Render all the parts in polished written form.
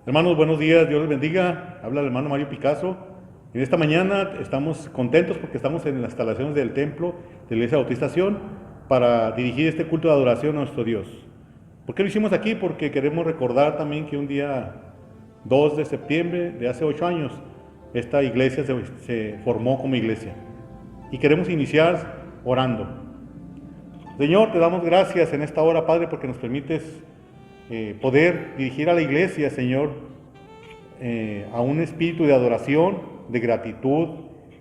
Hermanos, buenos días, Dios les bendiga. Habla el hermano Mario Picasso. En esta mañana estamos contentos porque estamos en las instalaciones del templo de la Iglesia Bautización para dirigir este culto de adoración a nuestro Dios. ¿Por qué lo hicimos aquí? Porque queremos recordar también que un día 2 de septiembre de hace 8 años esta iglesia se formó como iglesia. Y queremos iniciar orando. Señor, te damos gracias en esta hora, Padre, porque nos permites poder dirigir a la iglesia, Señor, a un espíritu de adoración, de gratitud,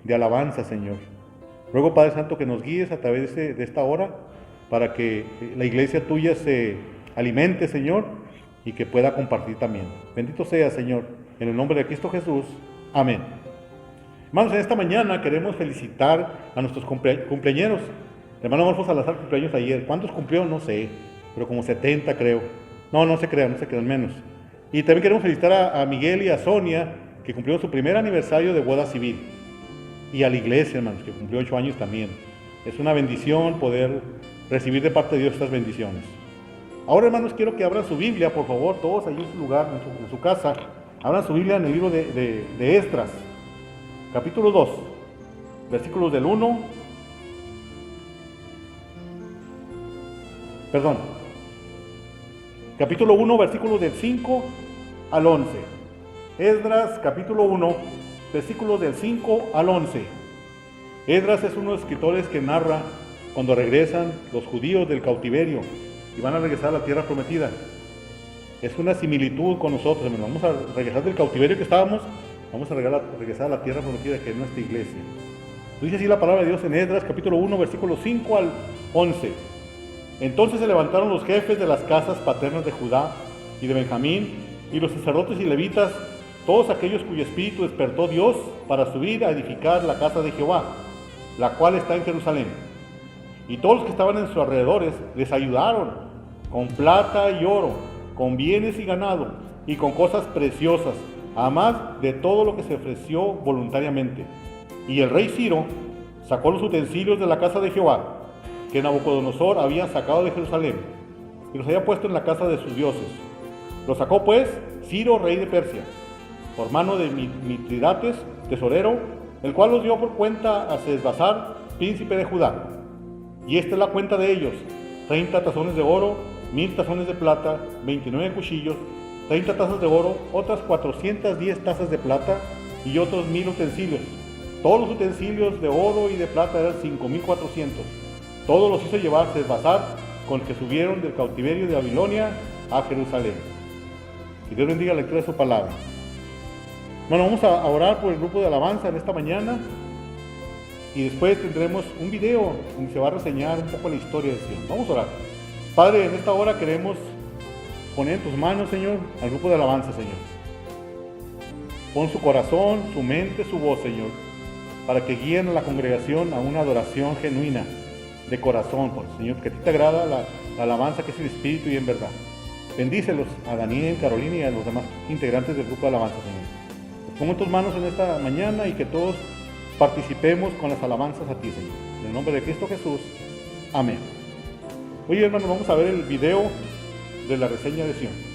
de alabanza, Señor. Ruego, Padre Santo, que nos guíes a través de esta hora para que la iglesia tuya se alimente, Señor, y que pueda compartir también. Bendito sea, Señor, en el nombre de Cristo Jesús. Amén. Hermanos, en esta mañana queremos felicitar a nuestros cumpleañeros. El hermano Adolfo Salazar cumpleaños ayer. ¿Cuántos cumplió? No sé, pero como 70 creo. No se crean menos. Y también queremos felicitar a Miguel y a Sonia, que cumplieron su primer aniversario de boda civil. Y a la iglesia, hermanos, que cumplió 8 años también. Es una bendición poder recibir de parte de Dios estas bendiciones. Ahora, hermanos, quiero que abran su Biblia, por favor, todos allí en su lugar, en su casa. Abran su Biblia en el libro de Esdras, capítulo 2, versículos del 1. Capítulo 1, versículos del 5 al 11. Esdras, capítulo 1, versículos del 5 al 11. Esdras es uno de los escritores que narra cuando regresan los judíos del cautiverio y van a regresar a la tierra prometida. Es una similitud con nosotros, hermanos. Vamos a regresar del cautiverio que estábamos, vamos a regresar a la tierra prometida que es nuestra iglesia. Dice así la palabra de Dios en Esdras, capítulo 1, versículos 5 al 11. Entonces se levantaron los jefes de las casas paternas de Judá y de Benjamín, y los sacerdotes y levitas, todos aquellos cuyo espíritu despertó Dios para subir a edificar la casa de Jehová, la cual está en Jerusalén. Y todos los que estaban en sus alrededores les ayudaron con plata y oro, con bienes y ganado, y con cosas preciosas, además de todo lo que se ofreció voluntariamente. Y el rey Ciro sacó los utensilios de la casa de Jehová, que Nabucodonosor había sacado de Jerusalén, y los había puesto en la casa de sus dioses. Los sacó pues Ciro, rey de Persia, por mano de Mitridates, tesorero, el cual los dio por cuenta a Sesbazar, príncipe de Judá. Y esta es la cuenta de ellos: 30 tazones de oro, 1000 tazones de plata, 29 cuchillos, 30 tazas de oro, otras 410 tazas de plata y otros 1000 utensilios. Todos los utensilios de oro y de plata eran 5400. Todos los hizo llevar Sesbazar, con los que subieron del cautiverio de Babilonia a Jerusalén. Que Dios bendiga la lectura de su palabra. Bueno, vamos a orar por el grupo de alabanza en esta mañana, y después tendremos un video donde se va a reseñar un poco la historia de Sion. Vamos a orar. Padre, en esta hora queremos poner en tus manos, Señor, al grupo de alabanza, Señor. Pon su corazón, su mente, su voz, Señor, para que guíen a la congregación a una adoración genuina, de corazón, por Señor, que a ti te agrada la alabanza que es el Espíritu y en verdad. Bendícelos a Daniel, Carolina y a los demás integrantes del grupo de alabanza, Señor. Los pongo en tus manos en esta mañana y que todos participemos con las alabanzas a ti, Señor. En el nombre de Cristo Jesús. Amén. Oye, hermanos, vamos a ver el video de la reseña de Sion.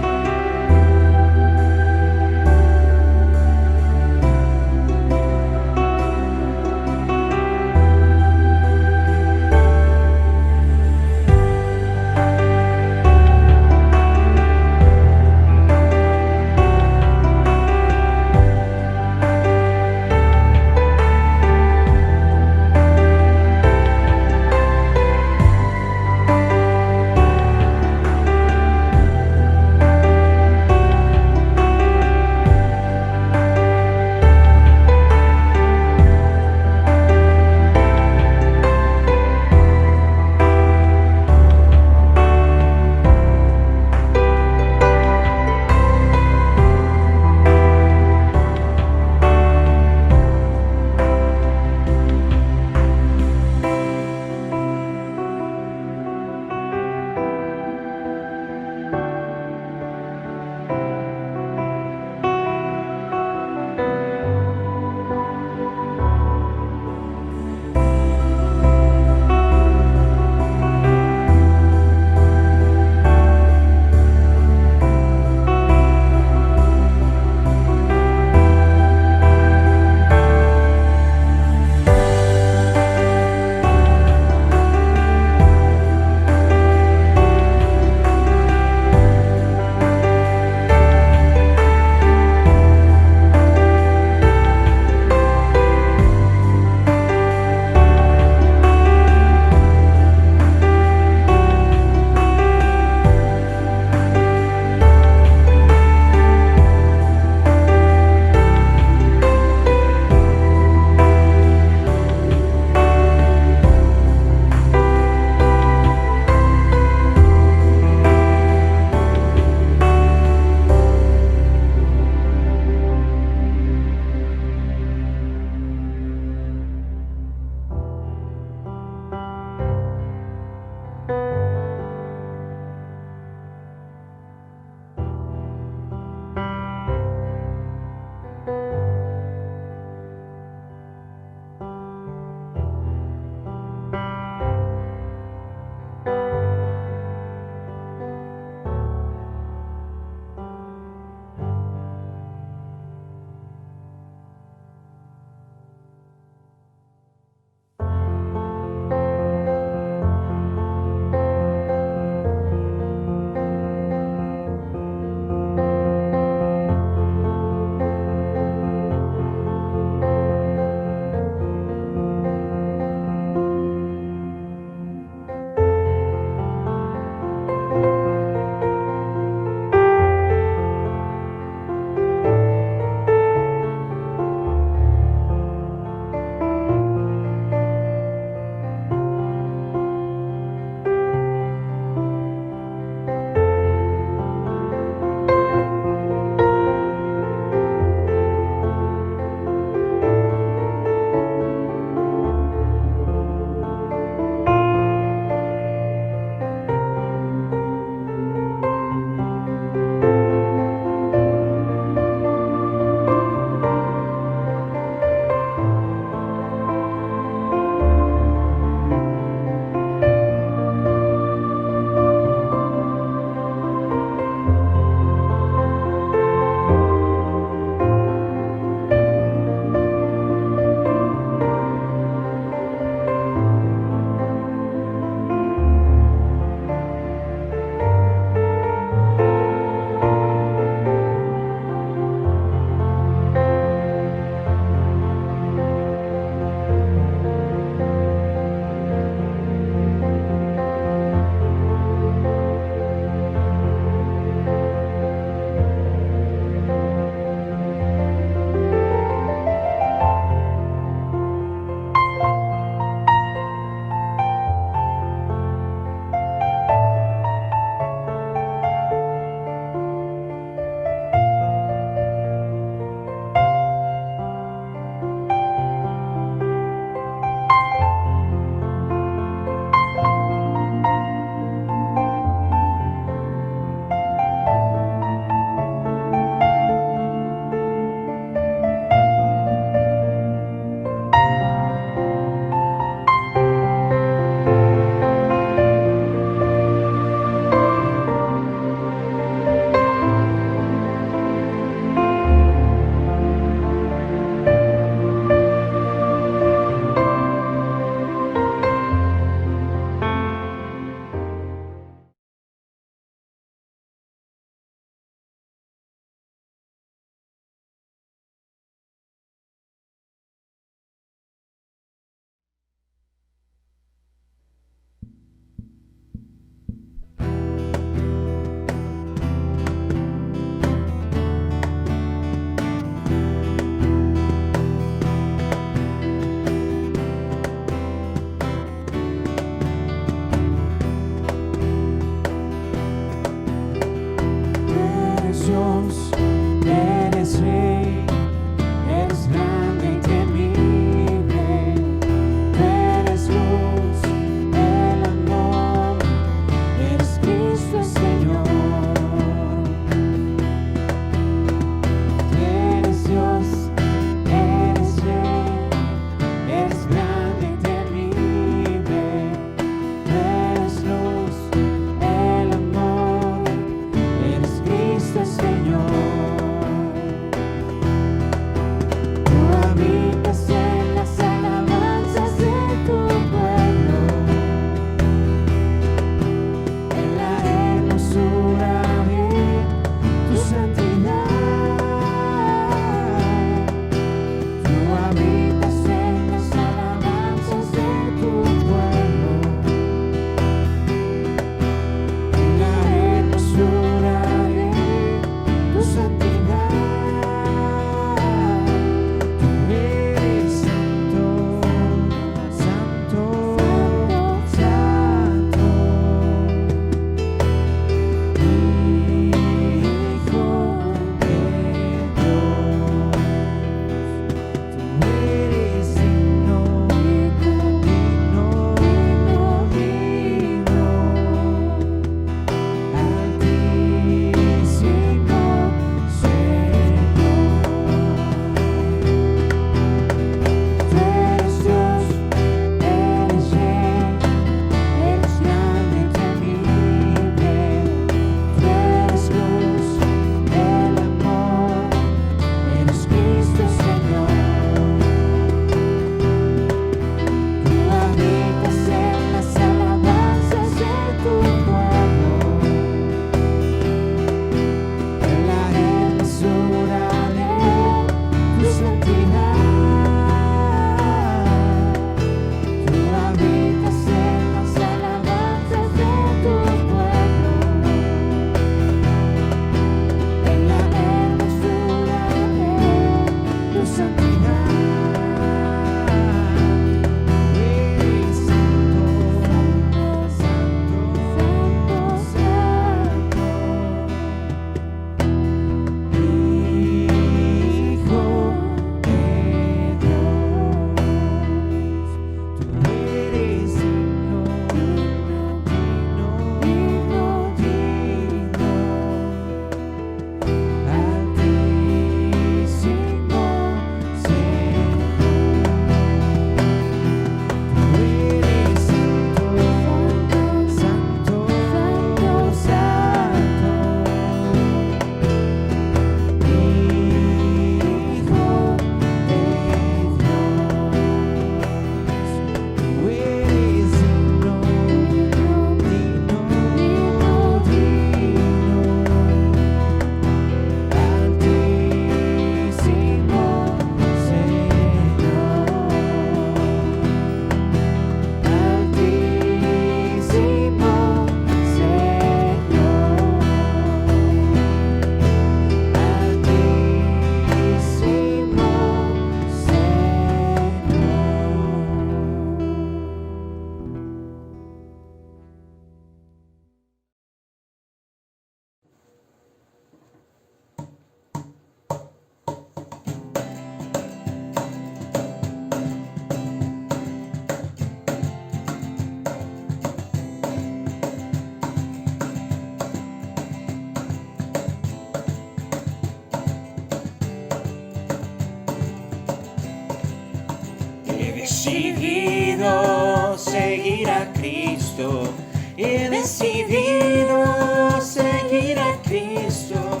decidido seguir a Cristo. He decidido seguir a Cristo.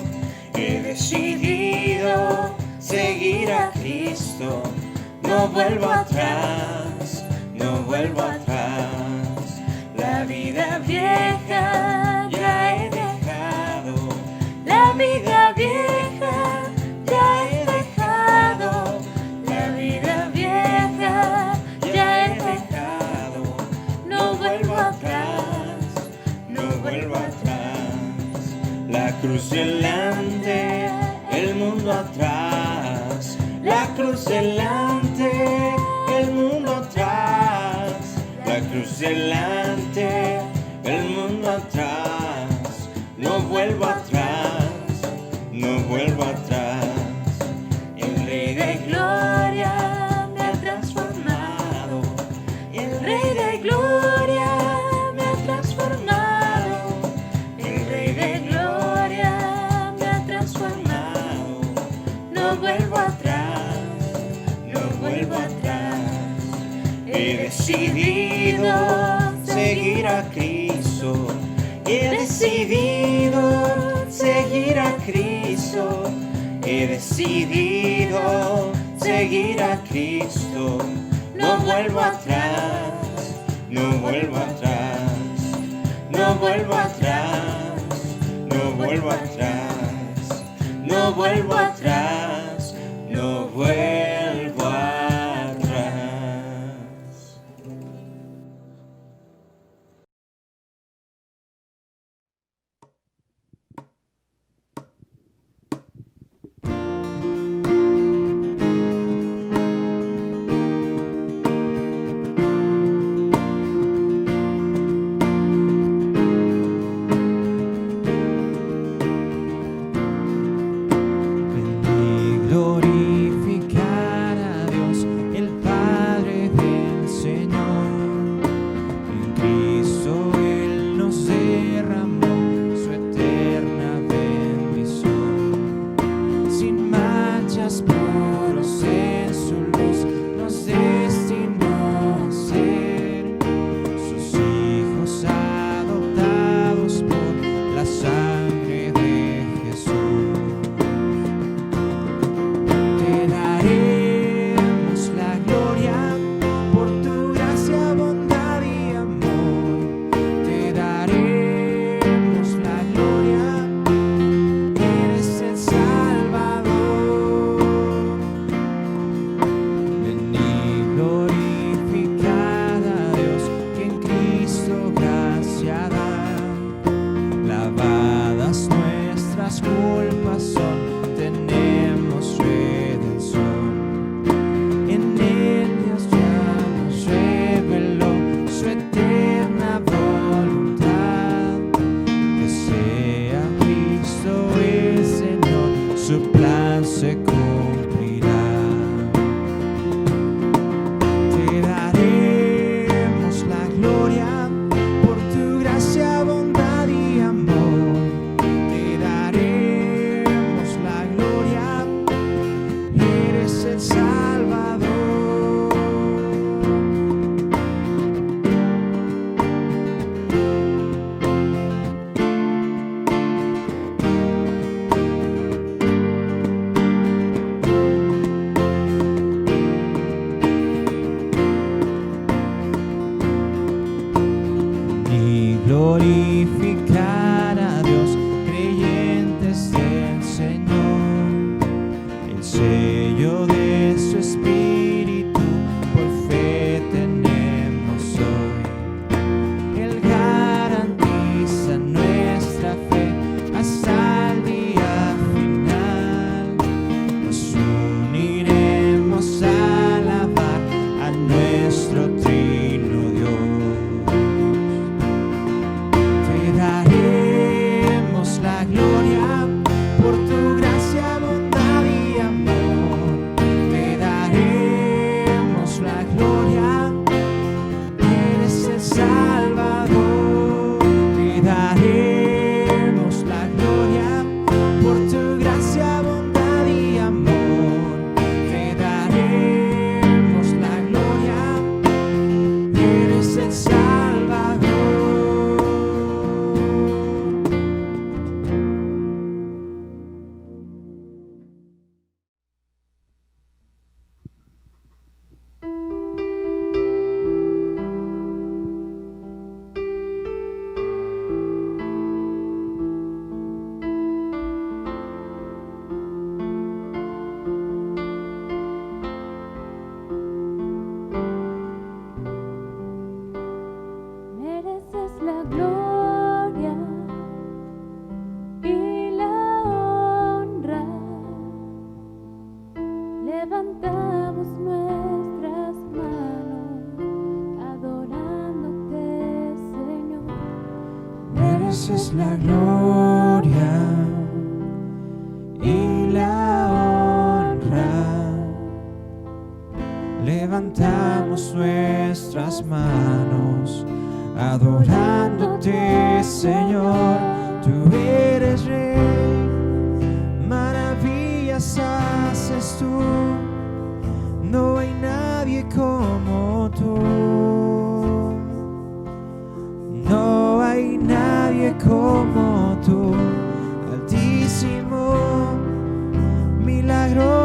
He decidido seguir a Cristo. No vuelvo atrás, no vuelvo atrás. La vida vieja ya he dejado. La vida vieja ya he dejado. La vida vieja ya he dejado. No vuelvo atrás, no vuelvo atrás. La cruz delante, el mundo atrás. La cruz delante, el mundo atrás. La cruz delante, el mundo atrás. No vuelvo atrás, no vuelvo atrás. El Rey de Gloria me ha transformado. El Rey de Gloria me ha transformado. El Rey de Gloria me ha transformado. No vuelvo atrás, no vuelvo atrás. He decidido seguir a Cristo. He decidido seguir a Cristo. He decidido seguir a Cristo. No vuelvo atrás, no vuelvo atrás. No vuelvo atrás, no vuelvo atrás. No vuelvo atrás, no vuelvo atrás.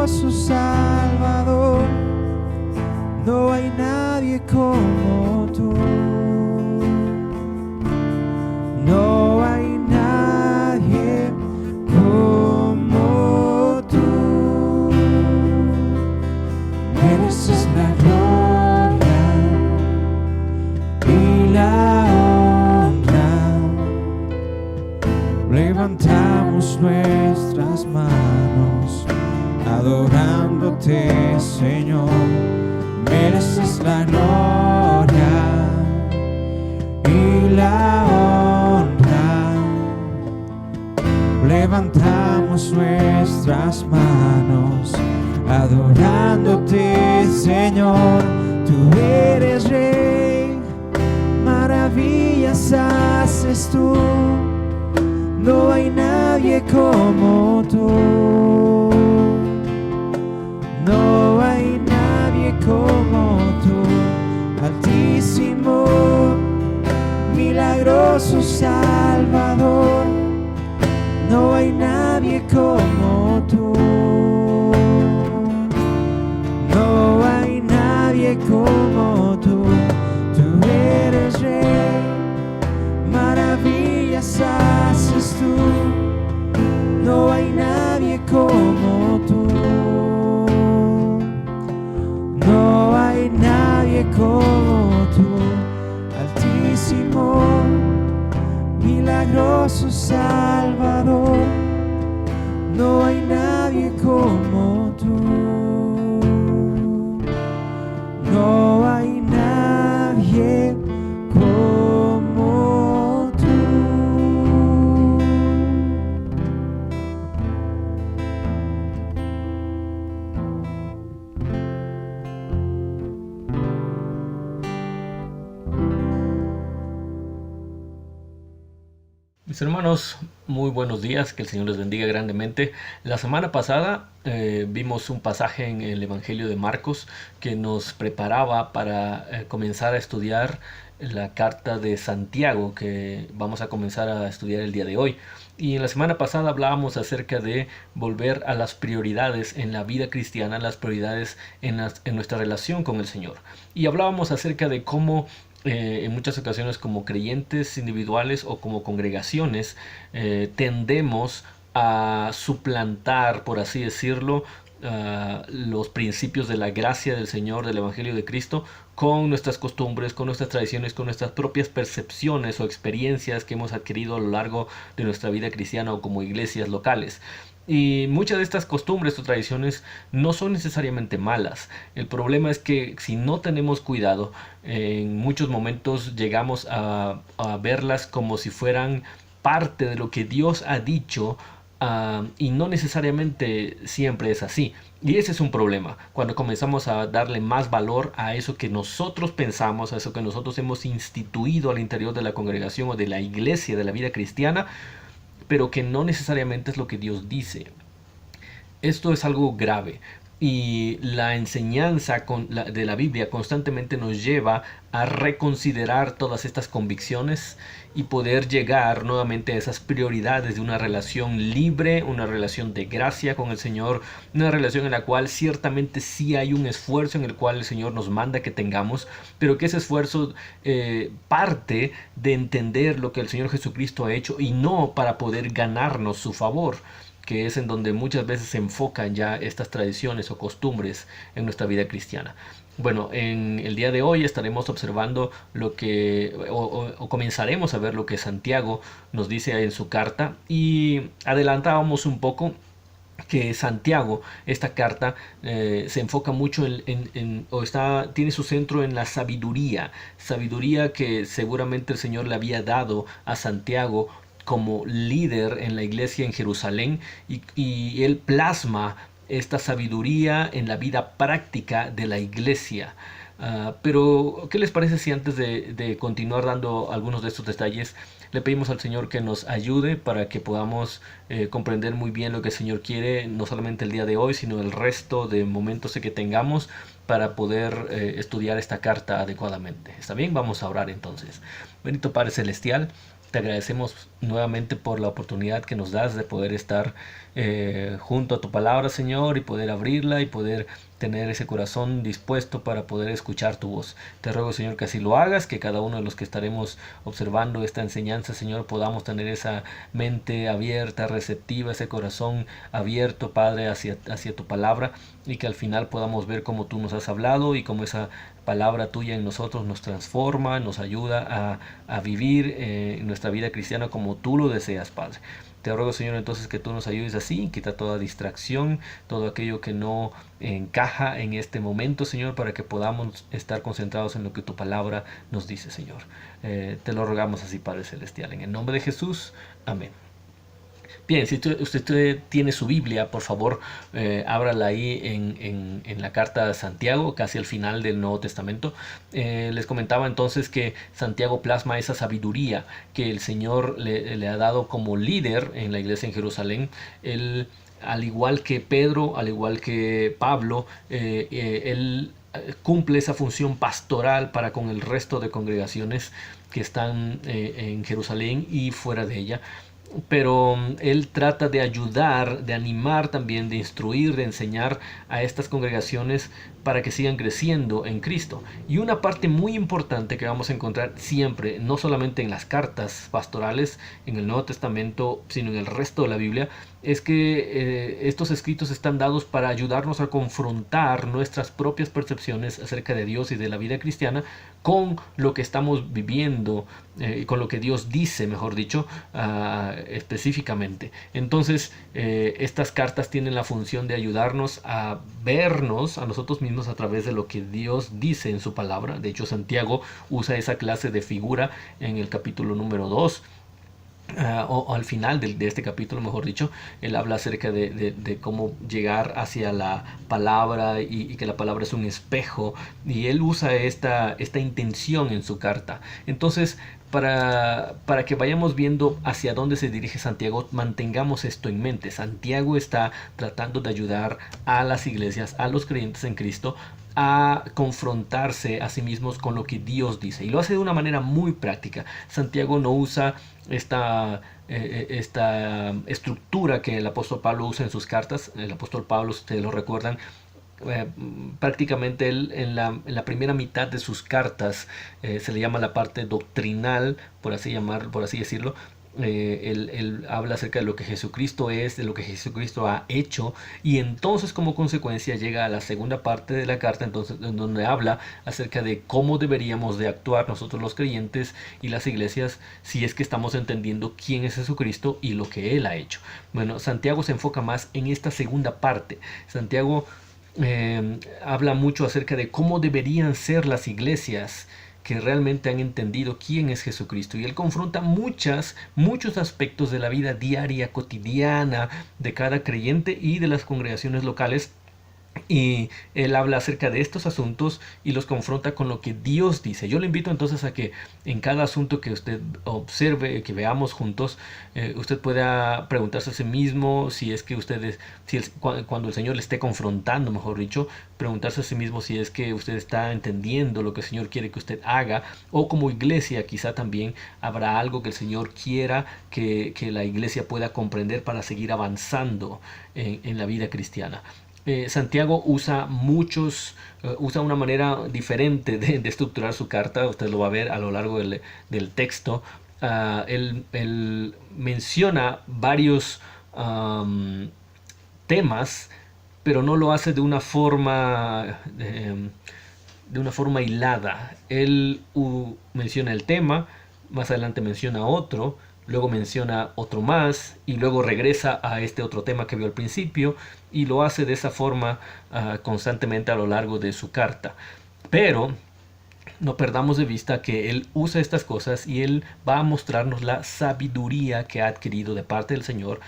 milagroso Salvador, no hay nadie como tú. No hay nadie como tú. Mereces la gloria y la honra. Levantamos nuestras manos adorándote, Señor. Mereces la gloria y la honra. Levantamos nuestras manos adorándote, Señor. Tú eres Rey, maravillas haces tú. No hay nadie como tú. No hay nadie como tú, Altísimo, milagroso Salvador. No hay nadie como tú. No hay nadie como tú. Tú eres Rey, maravillas haces tú. No hay nadie como tú. No hay nadie como tú, Altísimo, milagroso Salvador. No hay nadie como tú. No hay nadie como tú. Mis hermanos, muy buenos días, que el Señor les bendiga grandemente. La semana pasada vimos un pasaje en el Evangelio de Marcos que nos preparaba para comenzar a estudiar la carta de Santiago, que vamos a comenzar a estudiar el día de hoy. Y en la semana pasada hablábamos acerca de volver a las prioridades en la vida cristiana, las prioridades en nuestra relación con el Señor. Y hablábamos acerca de cómo en muchas ocasiones como creyentes individuales o como congregaciones tendemos a suplantar, por así decirlo, los principios de la gracia del Señor, del Evangelio de Cristo, con nuestras costumbres, con nuestras tradiciones, con nuestras propias percepciones o experiencias que hemos adquirido a lo largo de nuestra vida cristiana o como iglesias locales. Y muchas de estas costumbres o tradiciones no son necesariamente malas. El problema es que si no tenemos cuidado, en muchos momentos llegamos a verlas como si fueran parte de lo que Dios ha dicho, y no necesariamente siempre es así. Y ese es un problema, cuando comenzamos a darle más valor a eso que nosotros pensamos, a eso que nosotros hemos instituido al interior de la congregación o de la iglesia, de la vida cristiana, pero que no necesariamente es lo que Dios dice. Esto es algo grave. Y la enseñanza de la Biblia constantemente nos lleva a reconsiderar todas estas convicciones y poder llegar nuevamente a esas prioridades de una relación libre, una relación de gracia con el Señor, una relación en la cual ciertamente sí hay un esfuerzo en el cual el Señor nos manda que tengamos, pero que ese esfuerzo parte de entender lo que el Señor Jesucristo ha hecho y no para poder ganarnos su favor, que es en donde muchas veces se enfocan ya estas tradiciones o costumbres en nuestra vida cristiana. Bueno, en el día de hoy estaremos observando lo que, o comenzaremos a ver lo que Santiago nos dice en su carta, y adelantábamos un poco que Santiago, esta carta, se enfoca mucho tiene su centro en la sabiduría que seguramente el Señor le había dado a Santiago como líder en la iglesia en Jerusalén, y él plasma esta sabiduría en la vida práctica de la iglesia. Pero, ¿qué les parece si antes de continuar dando algunos de estos detalles, le pedimos al Señor que nos ayude para que podamos comprender muy bien lo que el Señor quiere, no solamente el día de hoy, sino el resto de momentos que tengamos para poder estudiar esta carta adecuadamente? ¿Está bien? Vamos a orar entonces. Bendito Padre Celestial, Te agradecemos nuevamente por la oportunidad que nos das de poder estar junto a tu palabra, Señor, y poder abrirla y poder tener ese corazón dispuesto para poder escuchar tu voz. Te ruego, Señor, que así lo hagas, que cada uno de los que estaremos observando esta enseñanza, Señor, podamos tener esa mente abierta, receptiva, ese corazón abierto, Padre, hacia tu palabra, y que al final podamos ver cómo tú nos has hablado y cómo esa palabra tuya en nosotros nos transforma, nos ayuda a vivir nuestra vida cristiana como tú lo deseas, Padre. Te ruego, Señor, entonces que tú nos ayudes así, quita toda distracción, todo aquello que no encaja en este momento, Señor, para que podamos estar concentrados en lo que tu palabra nos dice, Señor. Te lo rogamos así, Padre Celestial, en el nombre de Jesús. Amén. Bien, si usted tiene su Biblia, por favor, ábrala ahí en la carta de Santiago, casi al final del Nuevo Testamento. Les comentaba entonces que Santiago plasma esa sabiduría que el Señor le ha dado como líder en la iglesia en Jerusalén. Él, al igual que Pedro, al igual que Pablo, él cumple esa función pastoral para con el resto de congregaciones que están en Jerusalén y fuera de ella. Pero él trata de ayudar, de animar también, de instruir, de enseñar a estas congregaciones para que sigan creciendo en Cristo. Y una parte muy importante que vamos a encontrar siempre, no solamente en las cartas pastorales en el Nuevo Testamento, sino en el resto de la Biblia, es que estos escritos están dados para ayudarnos a confrontar nuestras propias percepciones acerca de Dios y de la vida cristiana con lo que estamos viviendo, con lo que Dios dice, mejor dicho, específicamente. Entonces, estas cartas tienen la función de ayudarnos a vernos a nosotros mismos a través de lo que Dios dice en su palabra. De hecho, Santiago usa esa clase de figura en el capítulo número 2. O al final de este capítulo, mejor dicho, él habla acerca de cómo llegar hacia la palabra y que la palabra es un espejo, y él usa esta intención en su carta. Entonces, para que vayamos viendo hacia dónde se dirige Santiago, mantengamos esto en mente. Santiago está tratando de ayudar a las iglesias, a los creyentes en Cristo, a confrontarse a sí mismos con lo que Dios dice, y lo hace de una manera muy práctica. Santiago no usa esta estructura que el apóstol Pablo usa en sus cartas. El apóstol Pablo, ustedes lo recuerdan, prácticamente él en la primera mitad de sus cartas se le llama la parte doctrinal, por así decirlo. Él habla acerca de lo que Jesucristo es, de lo que Jesucristo ha hecho, y entonces como consecuencia llega a la segunda parte de la carta, entonces, en donde habla acerca de cómo deberíamos de actuar nosotros los creyentes y las iglesias si es que estamos entendiendo quién es Jesucristo y lo que Él ha hecho. Bueno, Santiago se enfoca más en esta segunda parte. Santiago habla mucho acerca de cómo deberían ser las iglesias que realmente han entendido quién es Jesucristo, y él confronta muchos aspectos de la vida diaria, cotidiana de cada creyente y de las congregaciones locales. Y él habla acerca de estos asuntos y los confronta con lo que Dios dice. Yo le invito entonces a que en cada asunto que usted observe, que veamos juntos, usted pueda preguntarse a sí mismo si es que cuando el Señor le esté confrontando, mejor dicho, preguntarse a sí mismo si es que usted está entendiendo lo que el Señor quiere que usted haga, o como iglesia quizá también habrá algo que el Señor quiera que la iglesia pueda comprender para seguir avanzando en la vida cristiana. Santiago usa una manera diferente de estructurar su carta. Usted lo va a ver a lo largo del texto. Él menciona varios temas, pero no lo hace de una forma hilada. Él menciona el tema, más adelante menciona otro, luego menciona otro más, y luego regresa a este otro tema que vio al principio, y lo hace de esa forma constantemente a lo largo de su carta. Pero no perdamos de vista que él usa estas cosas y él va a mostrarnos la sabiduría que ha adquirido de parte del Señor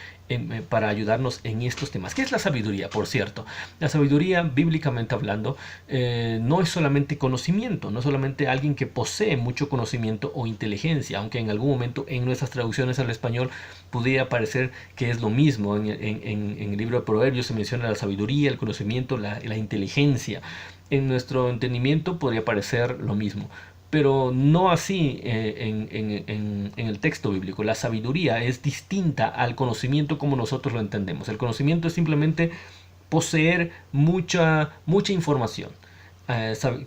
para ayudarnos en estos temas. ¿Qué es la sabiduría, por cierto? La sabiduría, bíblicamente hablando, no es solamente conocimiento, no es solamente alguien que posee mucho conocimiento o inteligencia, aunque en algún momento en nuestras traducciones al español pudiera parecer que es lo mismo. En el libro de Proverbios se menciona la sabiduría, el conocimiento, la inteligencia. En nuestro entendimiento podría parecer lo mismo, pero no así en el texto bíblico. La sabiduría es distinta al conocimiento como nosotros lo entendemos. El conocimiento es simplemente poseer mucha información.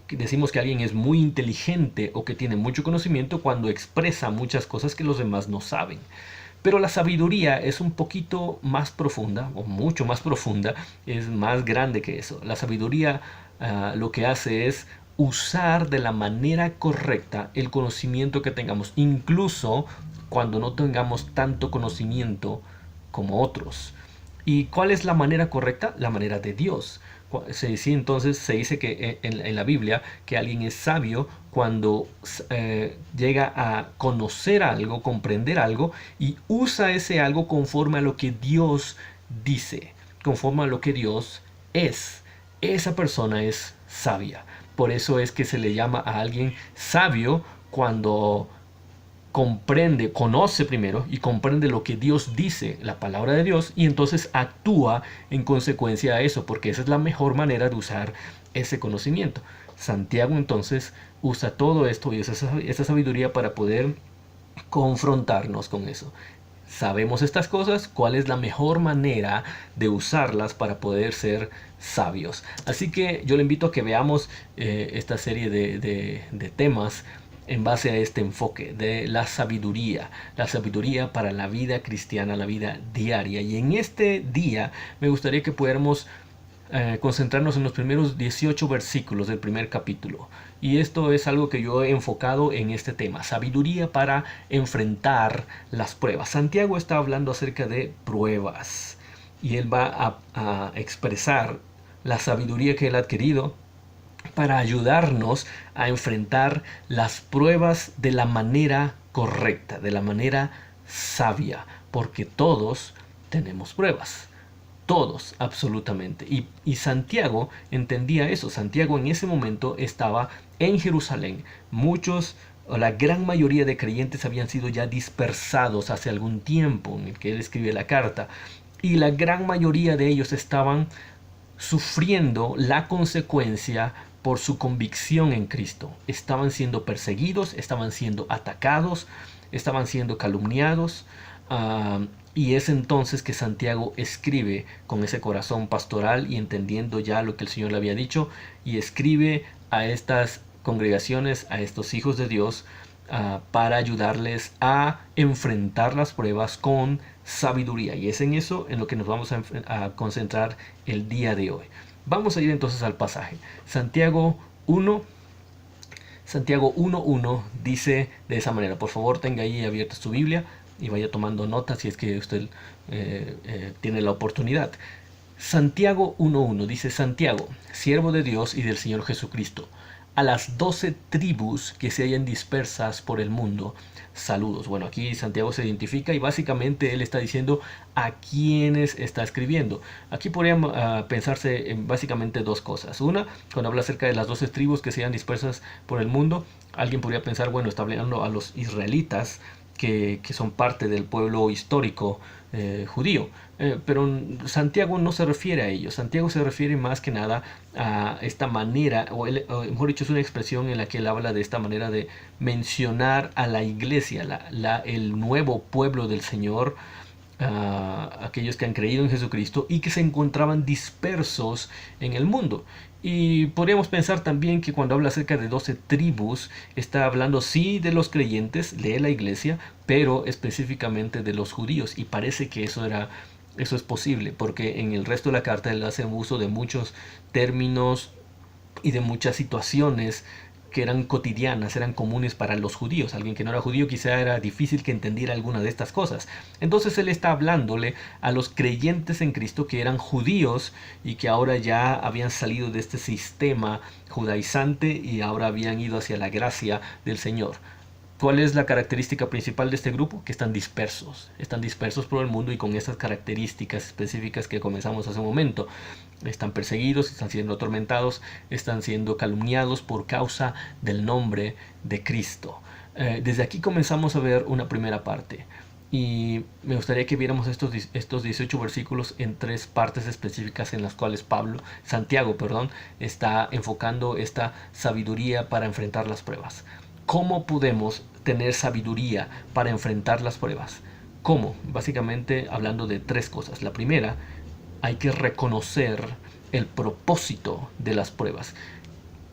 Decimos que alguien es muy inteligente o que tiene mucho conocimiento cuando expresa muchas cosas que los demás no saben. Pero la sabiduría es un poquito más profunda, o mucho más profunda, es más grande que eso. La sabiduría lo que hace es usar de la manera correcta el conocimiento que tengamos, incluso cuando no tengamos tanto conocimiento como otros. ¿Y cuál es la manera correcta? La manera de Dios. Se dice que en la Biblia que alguien es sabio cuando llega a conocer algo, comprender algo y usa ese algo conforme a lo que Dios dice, conforme a lo que Dios es. Esa persona es sabia. Por eso es que se le llama a alguien sabio cuando conoce primero y comprende lo que Dios dice, la palabra de Dios, y entonces actúa en consecuencia a eso, porque esa es la mejor manera de usar ese conocimiento. Santiago entonces usa todo esto y esa sabiduría para poder confrontarnos con eso. Sabemos estas cosas, ¿cuál es la mejor manera de usarlas para poder ser sabios? Así que yo le invito a que veamos esta serie de temas en base a este enfoque de la sabiduría para la vida cristiana, la vida diaria. Y en este día me gustaría que pudiéramos concentrarnos en los primeros 18 versículos del primer capítulo. Y esto es algo que yo he enfocado en este tema, sabiduría para enfrentar las pruebas. Santiago está hablando acerca de pruebas y él va a expresar la sabiduría que él ha adquirido para ayudarnos a enfrentar las pruebas de la manera correcta, de la manera sabia, porque todos tenemos pruebas. Todos, absolutamente. Y Santiago entendía eso. Santiago en ese momento estaba en Jerusalén. Muchos, o la gran mayoría de creyentes habían sido ya dispersados hace algún tiempo en el que él escribe la carta. Y la gran mayoría de ellos estaban sufriendo la consecuencia por su convicción en Cristo. Estaban siendo perseguidos, estaban siendo atacados, estaban siendo calumniados. Y es entonces que Santiago escribe con ese corazón pastoral y entendiendo ya lo que el Señor le había dicho, y escribe a estas congregaciones, a estos hijos de Dios, para ayudarles a enfrentar las pruebas con sabiduría. Y es en eso en lo que nos vamos a concentrar el día de hoy. Vamos a ir entonces al pasaje. Santiago 1:1 dice de esa manera. Por favor, tenga ahí abierta su Biblia y vaya tomando notas si es que usted tiene la oportunidad. Santiago 1:1 dice: Santiago, siervo de Dios y del Señor Jesucristo, a las 12 tribus que se hallan dispersas por el mundo, saludos. Bueno, aquí Santiago se identifica y básicamente él está diciendo a quiénes está escribiendo. Aquí podría pensarse en básicamente dos cosas. Una, cuando habla acerca de las 12 tribus que se hallan dispersas por el mundo, alguien podría pensar, bueno, está hablando a los israelitas, que son parte del pueblo histórico judío. Pero Santiago no se refiere a ellos. Santiago se refiere más que nada a esta manera, o mejor dicho, es una expresión en la que él habla de esta manera de mencionar a la iglesia, el nuevo pueblo del Señor, aquellos que han creído en Jesucristo y que se encontraban dispersos en el mundo. Y podríamos pensar también que cuando habla acerca de 12 tribus, está hablando sí de los creyentes, de la iglesia, pero específicamente de los judíos. Y parece que eso es posible, porque en el resto de la carta él hace uso de muchos términos y de muchas situaciones que eran cotidianas, eran comunes para los judíos. Alguien que no era judío quizá era difícil que entendiera alguna de estas cosas. Entonces él está hablándole a los creyentes en Cristo que eran judíos y que ahora ya habían salido de este sistema judaizante y ahora habían ido hacia la gracia del Señor. ¿Cuál es la característica principal de este grupo? Que están dispersos por el mundo y con esas características específicas que comenzamos hace un momento. Están perseguidos, están siendo atormentados, están siendo calumniados por causa del nombre de Cristo. Desde aquí comenzamos a ver una primera parte. Y me gustaría que viéramos estos 18 versículos en tres partes específicas en las cuales Santiago está enfocando esta sabiduría para enfrentar las pruebas. ¿Cómo podemos tener sabiduría para enfrentar las pruebas? ¿Cómo? Básicamente hablando de tres cosas. La primera, hay que reconocer el propósito de las pruebas.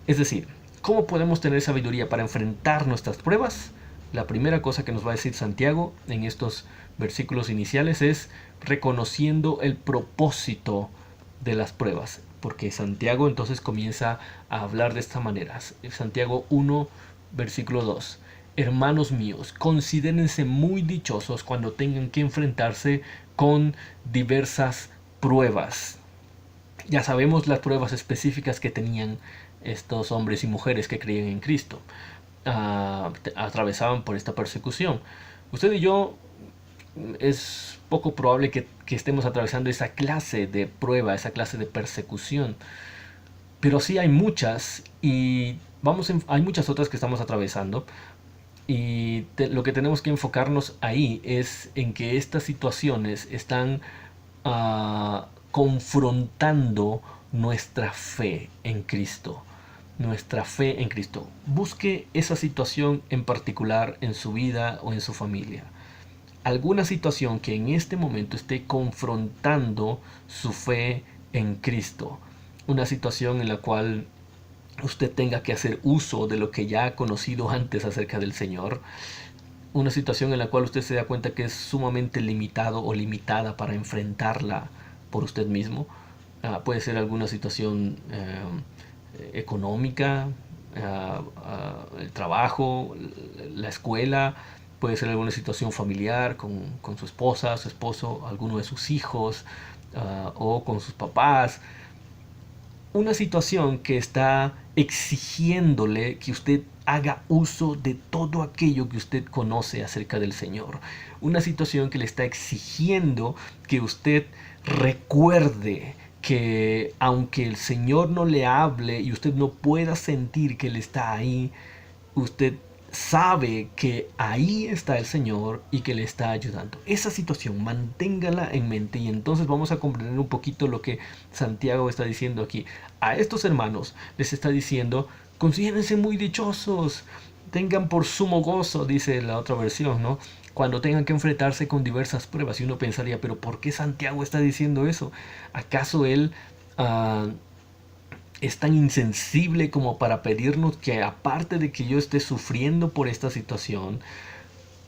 Es decir, ¿cómo podemos tener sabiduría para enfrentar nuestras pruebas? La primera cosa que nos va a decir Santiago en estos versículos iniciales es reconociendo el propósito de las pruebas. Porque Santiago entonces comienza a hablar de esta manera. Santiago 1, versículo 2. Hermanos míos, considérense muy dichosos cuando tengan que enfrentarse con diversas pruebas. Ya sabemos las pruebas específicas que tenían estos hombres y mujeres que creían en Cristo. Atravesaban por esta persecución. Usted y yo es poco probable que estemos atravesando esa clase de prueba, esa clase de persecución. Pero sí hay muchas y hay muchas otras que estamos atravesando. Y lo que tenemos que enfocarnos ahí es en que estas situaciones están confrontando nuestra fe en Cristo. Nuestra fe en Cristo. Busque esa situación en particular en su vida o en su familia. Alguna situación que en este momento esté confrontando su fe en Cristo. Una situación en la cual usted tenga que hacer uso de lo que ya ha conocido antes acerca del Señor. Una situación en la cual usted se da cuenta que es sumamente limitado o limitada para enfrentarla por usted mismo. Puede ser alguna situación económica, el trabajo, la escuela. Puede ser alguna situación familiar con su esposa, su esposo, alguno de sus hijos o con sus papás. Una situación que está exigiéndole que usted haga uso de todo aquello que usted conoce acerca del Señor. Una situación que le está exigiendo que usted recuerde que aunque el Señor no le hable y usted no pueda sentir que Él está ahí, usted sabe que ahí está el Señor y que le está ayudando. Esa situación, manténgala en mente y entonces vamos a comprender un poquito lo que Santiago está diciendo aquí. A estos hermanos les está diciendo, considérense muy dichosos, tengan por sumo gozo, dice la otra versión, ¿no? Cuando tengan que enfrentarse con diversas pruebas. Y uno pensaría, pero ¿por qué Santiago está diciendo eso? ¿Acaso él es tan insensible como para pedirnos que aparte de que yo esté sufriendo por esta situación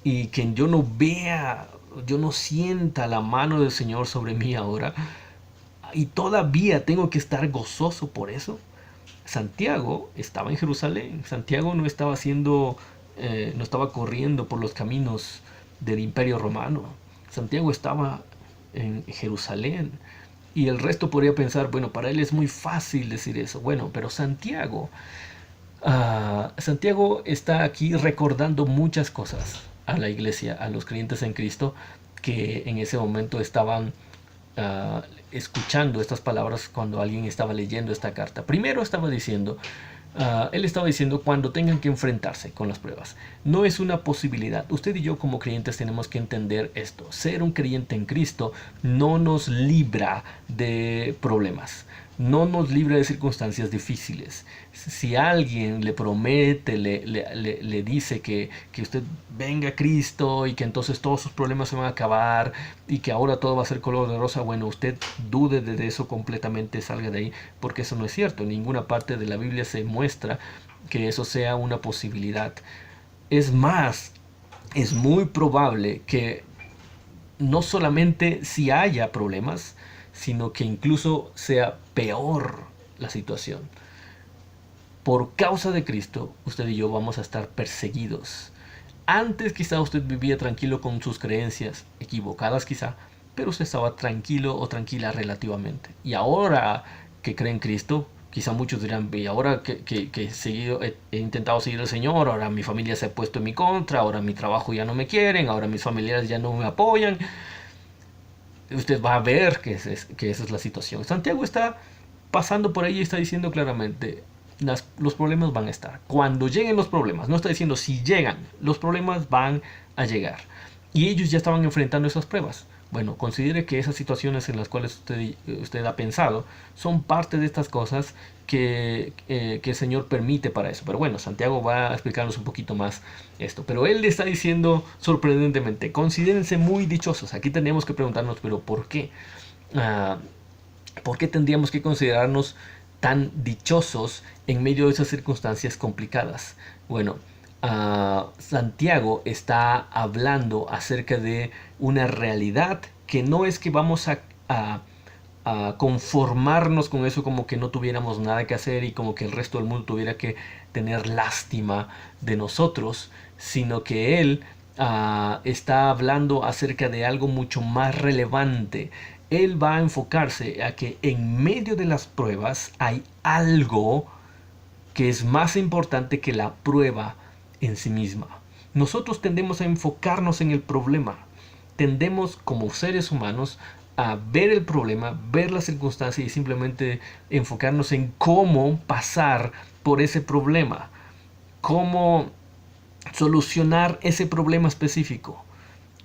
y que yo no vea, yo no sienta la mano del Señor sobre mí ahora, y todavía tengo que estar gozoso por eso? Santiago estaba en Jerusalén. Santiago no estaba no estaba corriendo por los caminos del Imperio Romano. Santiago estaba en Jerusalén. Y el resto podría pensar, bueno, para él es muy fácil decir eso. Bueno, pero Santiago está aquí recordando muchas cosas a la iglesia, a los creyentes en Cristo, que en ese momento estaban escuchando estas palabras cuando alguien estaba leyendo esta carta. Primero él estaba diciendo cuando tengan que enfrentarse con las pruebas. No es una posibilidad. Usted y yo como creyentes tenemos que entender esto. Ser un creyente en Cristo no nos libra de problemas. No nos libra de circunstancias difíciles. Si alguien le promete, le dice que usted venga a Cristo y que entonces todos sus problemas se van a acabar y que ahora todo va a ser color de rosa, bueno, usted dude de eso completamente, salga de ahí, porque eso no es cierto. En ninguna parte de la Biblia se muestra que eso sea una posibilidad. Es más, es muy probable que no solamente si haya problemas, sino que incluso sea peor la situación. Por causa de Cristo, usted y yo vamos a estar perseguidos. Antes quizá usted vivía tranquilo con sus creencias, equivocadas quizá, pero usted estaba tranquilo o tranquila relativamente. Y ahora que cree en Cristo, quizá muchos dirán, y ahora que he intentado seguir al Señor, ahora mi familia se ha puesto en mi contra, ahora mi trabajo ya no me quieren, ahora mis familiares ya no me apoyan. Usted va a ver que esa es la situación. Santiago está pasando por ahí y está diciendo claramente, los problemas van a estar. Cuando lleguen los problemas, no está diciendo si llegan, los problemas van a llegar. Y ellos ya estaban enfrentando esas pruebas. Bueno, considere que esas situaciones en las cuales usted ha pensado son parte de estas cosas que el Señor permite para eso. Pero bueno, Santiago va a explicarnos un poquito más esto. Pero él le está diciendo sorprendentemente, considérense muy dichosos. Aquí tenemos que preguntarnos, pero ¿por qué? ¿Por qué tendríamos que considerarnos tan dichosos en medio de esas circunstancias complicadas? Bueno, Santiago está hablando acerca de una realidad que no es que vamos a conformarnos con eso como que no tuviéramos nada que hacer y como que el resto del mundo tuviera que tener lástima de nosotros, sino que él está hablando acerca de algo mucho más relevante. Él va a enfocarse a que en medio de las pruebas hay algo que es más importante que la prueba en sí misma. Nosotros tendemos a enfocarnos en el problema. Tendemos como seres humanos a ver el problema, ver la circunstancia y simplemente enfocarnos en cómo pasar por ese problema, cómo solucionar ese problema específico.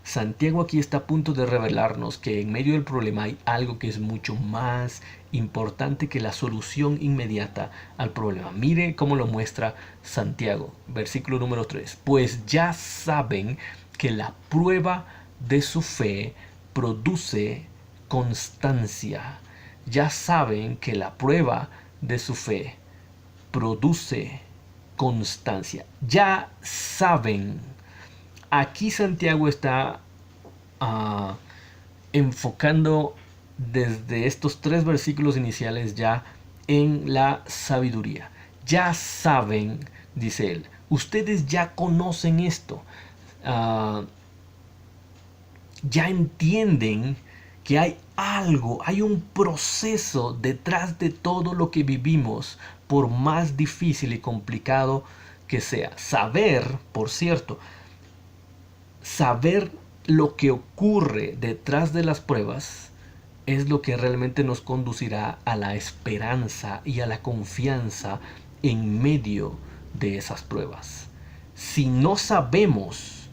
Santiago aquí está a punto de revelarnos que en medio del problema hay algo que es mucho más importante que la solución inmediata al problema. Mire cómo lo muestra Santiago, versículo número 3. Pues ya saben que la prueba de su fe produce constancia. Ya saben que la prueba de su fe produce constancia. Ya saben. Aquí Santiago está enfocando desde estos 3 versículos iniciales ya en la sabiduría. Ya saben, dice él, ustedes ya conocen esto. Ya entienden que hay algo, hay un proceso detrás de todo lo que vivimos, por más difícil y complicado que sea. Saber, por cierto, saber lo que ocurre detrás de las pruebas es lo que realmente nos conducirá a la esperanza y a la confianza en medio de esas pruebas. Si no sabemos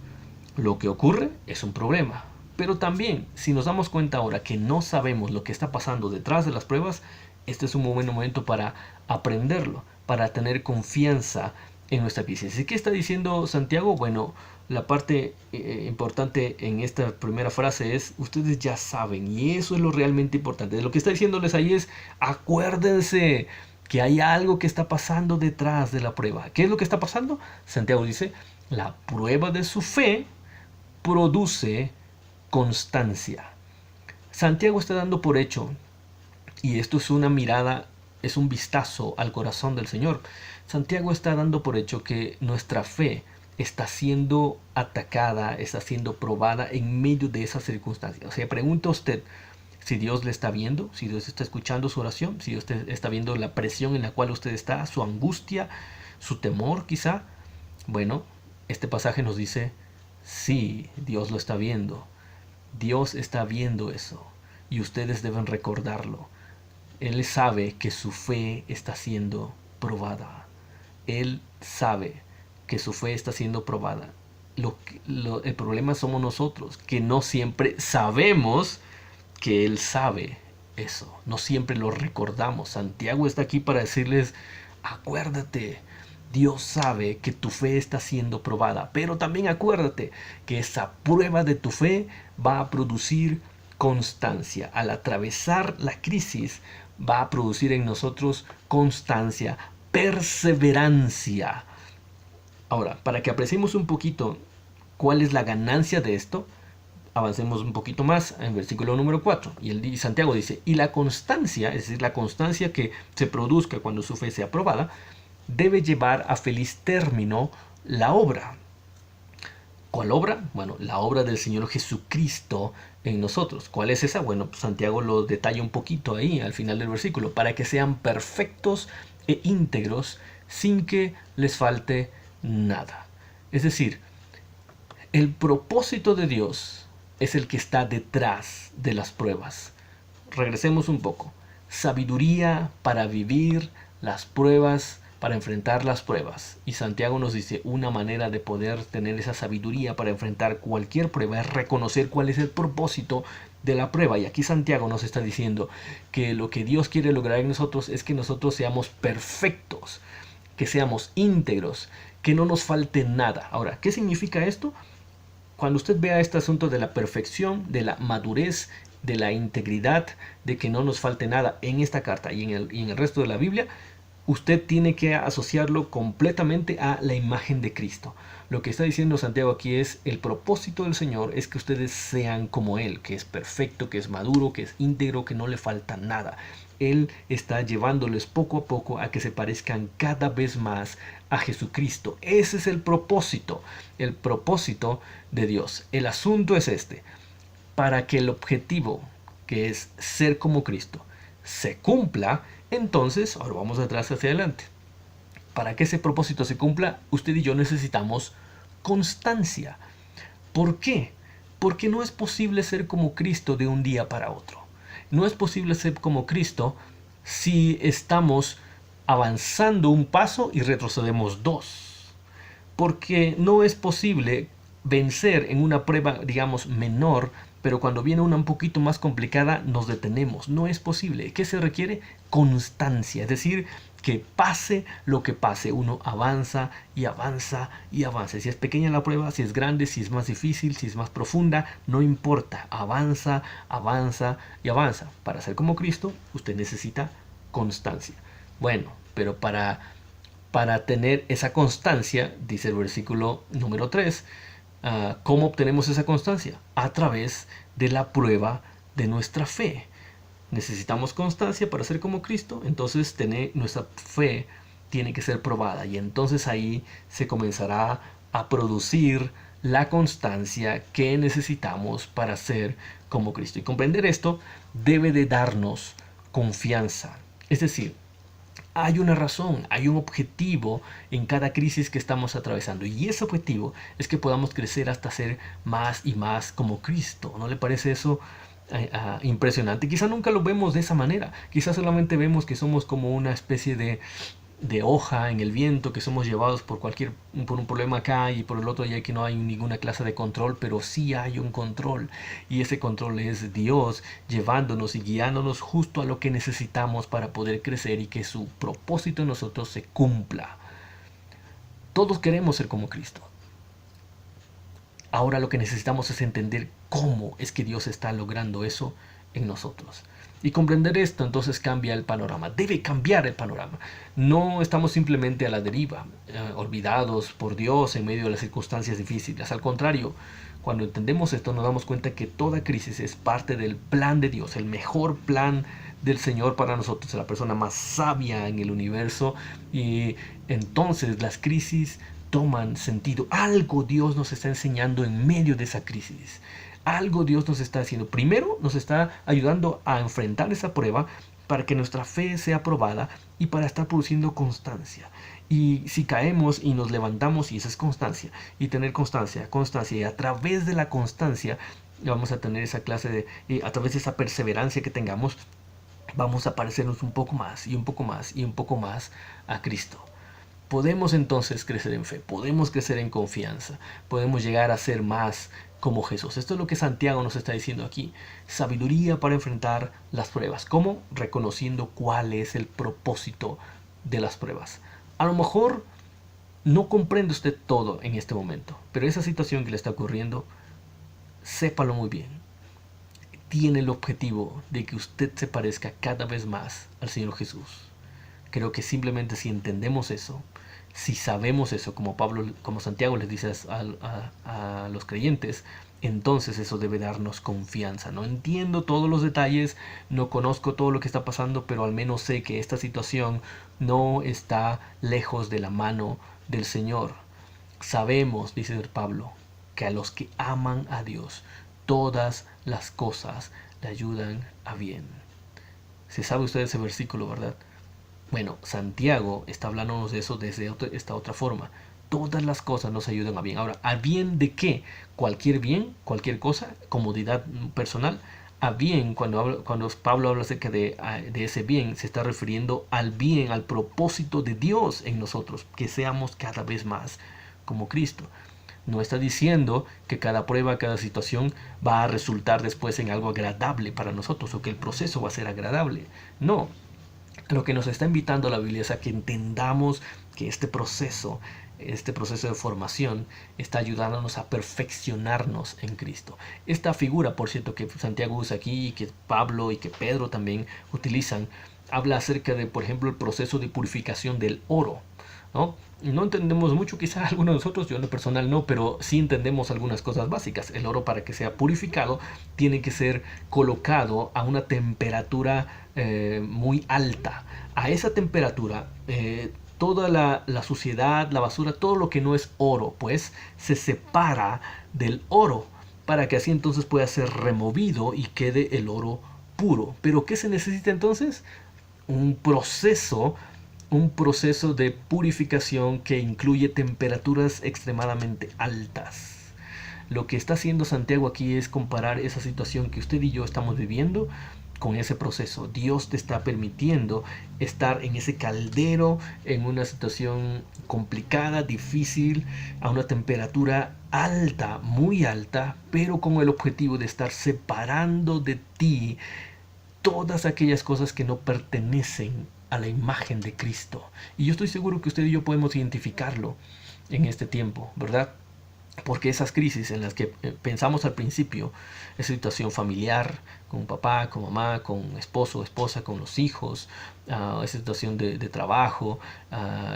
lo que ocurre, es un problema. Pero también, si nos damos cuenta ahora que no sabemos lo que está pasando detrás de las pruebas, este es un buen momento para aprenderlo, para tener confianza en nuestra vida. ¿Qué está diciendo Santiago? Bueno, la parte importante en esta primera frase es, ustedes ya saben, y eso es lo realmente importante. Lo que está diciéndoles ahí es, acuérdense que hay algo que está pasando detrás de la prueba. ¿Qué es lo que está pasando? Santiago dice, la prueba de su fe produce constancia. Santiago está dando por hecho, y esto es una mirada, es un vistazo al corazón del Señor. Santiago está dando por hecho que nuestra fe está siendo atacada, está siendo probada en medio de esas circunstancias. O sea, pregunta usted si Dios le está viendo, si Dios está escuchando su oración, si Dios está viendo la presión en la cual usted está, su angustia, su temor quizá. Bueno, este pasaje nos dice, sí, Dios lo está viendo. Dios está viendo eso y ustedes deben recordarlo. Él sabe que su fe está siendo probada. Él sabe que su fe está siendo probada. El problema somos nosotros, que no siempre sabemos que Él sabe eso. No siempre lo recordamos. Santiago está aquí para decirles, acuérdate, Dios sabe que tu fe está siendo probada. Pero también acuérdate que esa prueba de tu fe va a producir constancia. Al atravesar la crisis, va a producir en nosotros constancia, perseverancia. Ahora, para que apreciemos un poquito cuál es la ganancia de esto, avancemos un poquito más en versículo número 4. Y Santiago dice, y la constancia, es decir, la constancia que se produzca cuando su fe sea probada, debe llevar a feliz término la obra. ¿Cuál obra? Bueno, la obra del Señor Jesucristo en nosotros. ¿Cuál es esa? Bueno, Santiago lo detalla un poquito ahí al final del versículo, para que sean perfectos e íntegros sin que les falte nada. Es decir, el propósito de Dios es el que está detrás de las pruebas. Regresemos un poco. Sabiduría para vivir las pruebas para enfrentar las pruebas. Y Santiago nos dice, una manera de poder tener esa sabiduría para enfrentar cualquier prueba es reconocer cuál es el propósito de la prueba. Y aquí Santiago nos está diciendo que lo que Dios quiere lograr en nosotros es que nosotros seamos perfectos, que seamos íntegros, que no nos falte nada. Ahora, ¿qué significa esto? Cuando usted vea este asunto de la perfección, de la madurez, de la integridad, de que no nos falte nada en esta carta y en el resto de la Biblia, usted tiene que asociarlo completamente a la imagen de Cristo. Lo que está diciendo Santiago aquí es, el propósito del Señor es que ustedes sean como Él, que es perfecto, que es maduro, que es íntegro, que no le falta nada. Él está llevándoles poco a poco a que se parezcan cada vez más a Jesucristo. Ese es el propósito de Dios. El asunto es este: para que el objetivo, que es ser como Cristo, se cumpla, entonces, ahora vamos de atrás hacia adelante. Para que ese propósito se cumpla, usted y yo necesitamos constancia. ¿Por qué? Porque no es posible ser como Cristo de un día para otro. No es posible ser como Cristo si estamos avanzando un paso y retrocedemos dos. Porque no es posible vencer en una prueba, digamos, menor, pero cuando viene una un poquito más complicada nos detenemos. No es posible. ¿Qué se requiere? Constancia. Es decir, que pase lo que pase, uno avanza y avanza y avanza. Si es pequeña la prueba, si es grande, si es más difícil, si es más profunda, no importa. Avanza, avanza y avanza. Para ser como Cristo, usted necesita constancia. Bueno, pero para tener esa constancia, dice el versículo número 3, ¿cómo obtenemos esa constancia? A través de la prueba de nuestra fe. Necesitamos constancia para ser como Cristo, entonces nuestra fe tiene que ser probada y entonces ahí se comenzará a producir la constancia que necesitamos para ser como Cristo. Y comprender esto debe de darnos confianza. Es decir, hay una razón, hay un objetivo en cada crisis que estamos atravesando. Y ese objetivo es que podamos crecer hasta ser más y más como Cristo. ¿No le parece eso impresionante? Quizá nunca lo vemos de esa manera. Quizá solamente vemos que somos como una especie de hoja en el viento, que somos llevados por un problema acá y por el otro allá, que no hay ninguna clase de control, pero sí hay un control, y ese control es Dios llevándonos y guiándonos justo a lo que necesitamos para poder crecer y que su propósito en nosotros se cumpla. Todos queremos ser como Cristo. Ahora lo que necesitamos es entender cómo es que Dios está logrando eso en nosotros. Y comprender esto entonces cambia el panorama. Debe cambiar el panorama. No estamos simplemente a la deriva, olvidados por Dios en medio de las circunstancias difíciles. Al contrario, cuando entendemos esto nos damos cuenta que toda crisis es parte del plan de Dios, el mejor plan del Señor para nosotros, la persona más sabia en el universo. Y entonces las crisis toman sentido. Algo Dios nos está enseñando en medio de esa crisis. Algo Dios nos está haciendo. Primero nos está ayudando a enfrentar esa prueba para que nuestra fe sea probada y para estar produciendo constancia. Y si caemos y nos levantamos, y esa es constancia, y tener constancia, y a través de la constancia vamos a tener esa clase de, a través de esa perseverancia que tengamos, vamos a parecernos un poco más y un poco más y un poco más a Cristo. Podemos entonces crecer en fe, podemos crecer en confianza, podemos llegar a ser más como Jesús. Esto es lo que Santiago nos está diciendo aquí. Sabiduría para enfrentar las pruebas. ¿Cómo? Reconociendo cuál es el propósito de las pruebas. A lo mejor no comprende usted todo en este momento, pero esa situación que le está ocurriendo, sépalo muy bien. Tiene el objetivo de que usted se parezca cada vez más al Señor Jesús. Creo que simplemente si entendemos eso, si sabemos eso, como Santiago les dice a los creyentes, entonces eso debe darnos confianza. No entiendo todos los detalles, no conozco todo lo que está pasando, pero al menos sé que esta situación no está lejos de la mano del Señor. Sabemos, dice Pablo, que a los que aman a Dios, todas las cosas le ayudan a bien. Se sabe usted ese versículo, ¿verdad? Bueno, Santiago está hablándonos de eso desde esta otra forma. Todas las cosas nos ayudan a bien. Ahora, ¿a bien de qué? Cualquier bien, cualquier cosa, comodidad personal, a bien, cuando Pablo habla acerca de ese bien, se está refiriendo al bien, al propósito de Dios en nosotros, que seamos cada vez más como Cristo. No está diciendo que cada prueba, cada situación va a resultar después en algo agradable para nosotros o que el proceso va a ser agradable. No, lo que nos está invitando la Biblia es a que entendamos que este proceso de formación está ayudándonos a perfeccionarnos en Cristo. Esta figura, por cierto, que Santiago usa aquí y que Pablo y que Pedro también utilizan, habla acerca de, por ejemplo, el proceso de purificación del oro, ¿no? No entendemos mucho, quizá algunos de nosotros, yo en lo personal no, pero sí entendemos algunas cosas básicas. El oro, para que sea purificado, tiene que ser colocado a una temperatura muy alta. A esa temperatura, toda la suciedad, la basura, todo lo que no es oro, pues se separa del oro, para que así entonces pueda ser removido y quede el oro puro. Pero ¿qué se necesita entonces? Un proceso de purificación que incluye temperaturas extremadamente altas. Lo que está haciendo Santiago aquí es comparar esa situación que usted y yo estamos viviendo con ese proceso. Dios te está permitiendo estar en ese caldero, en una situación complicada, difícil, a una temperatura alta, muy alta, pero con el objetivo de estar separando de ti todas aquellas cosas que no pertenecen a la imagen de Cristo. Y yo estoy seguro que usted y yo podemos identificarlo en este tiempo, ¿verdad? Porque esas crisis en las que pensamos al principio, esa situación familiar, con papá, con mamá, con esposo, esposa, con los hijos, esa situación de trabajo,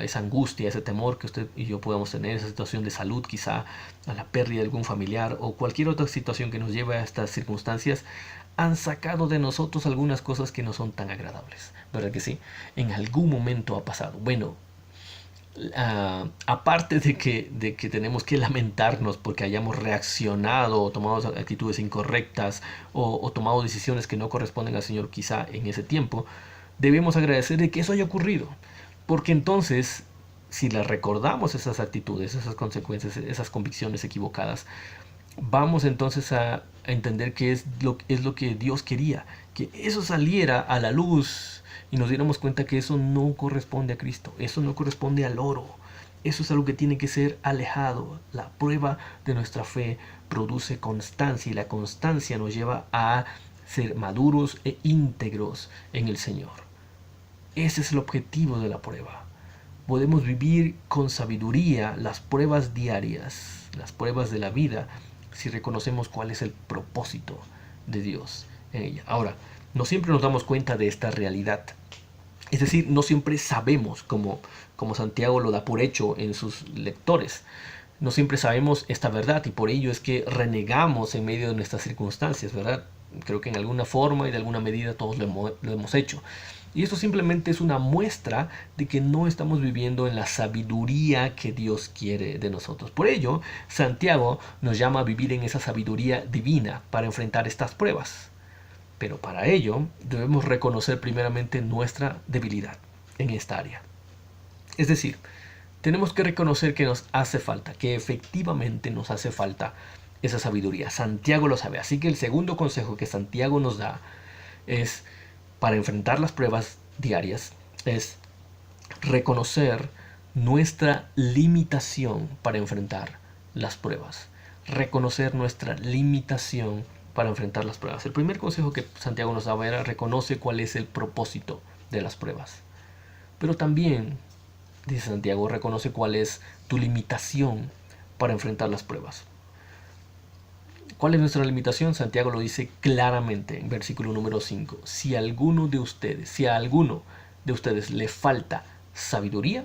esa angustia, ese temor que usted y yo podamos tener, esa situación de salud quizá, a la pérdida de algún familiar o cualquier otra situación que nos lleve a estas circunstancias, han sacado de nosotros algunas cosas que no son tan agradables, ¿verdad que sí? En algún momento ha pasado. Bueno, aparte de que tenemos que lamentarnos porque hayamos reaccionado o tomado actitudes incorrectas o tomado decisiones que no corresponden al Señor quizá en ese tiempo, debemos agradecer de que eso haya ocurrido, porque entonces, si las recordamos, esas actitudes, esas consecuencias, esas convicciones equivocadas, vamos entonces a entender que es lo que Dios quería, que eso saliera a la luz y nos diéramos cuenta que eso no corresponde a Cristo, eso no corresponde al oro, eso es algo que tiene que ser alejado. La prueba de nuestra fe produce constancia y la constancia nos lleva a ser maduros e íntegros en el Señor. Ese es el objetivo de la prueba. Podemos vivir con sabiduría las pruebas diarias, las pruebas de la vida, si reconocemos cuál es el propósito de Dios en ella. Ahora, no siempre nos damos cuenta de esta realidad. Es decir, no siempre sabemos, como Santiago lo da por hecho en sus lectores. No siempre sabemos esta verdad y por ello es que renegamos en medio de nuestras circunstancias, ¿verdad? Creo que en alguna forma y de alguna medida todos lo hemos hecho. Y esto simplemente es una muestra de que no estamos viviendo en la sabiduría que Dios quiere de nosotros. Por ello, Santiago nos llama a vivir en esa sabiduría divina para enfrentar estas pruebas. Pero para ello debemos reconocer primeramente nuestra debilidad en esta área. Es decir, tenemos que reconocer que nos hace falta, que efectivamente nos hace falta esa sabiduría. Santiago lo sabe. Así que el segundo consejo que Santiago nos da es, para enfrentar las pruebas diarias, es reconocer nuestra limitación para enfrentar las pruebas. Reconocer nuestra limitación para enfrentar las pruebas. El primer consejo que Santiago nos daba era: reconoce cuál es el propósito de las pruebas. Pero también, dice Santiago, reconoce cuál es tu limitación para enfrentar las pruebas. ¿Cuál es nuestra limitación? Santiago lo dice claramente en versículo número 5. Si a alguno de ustedes le falta sabiduría,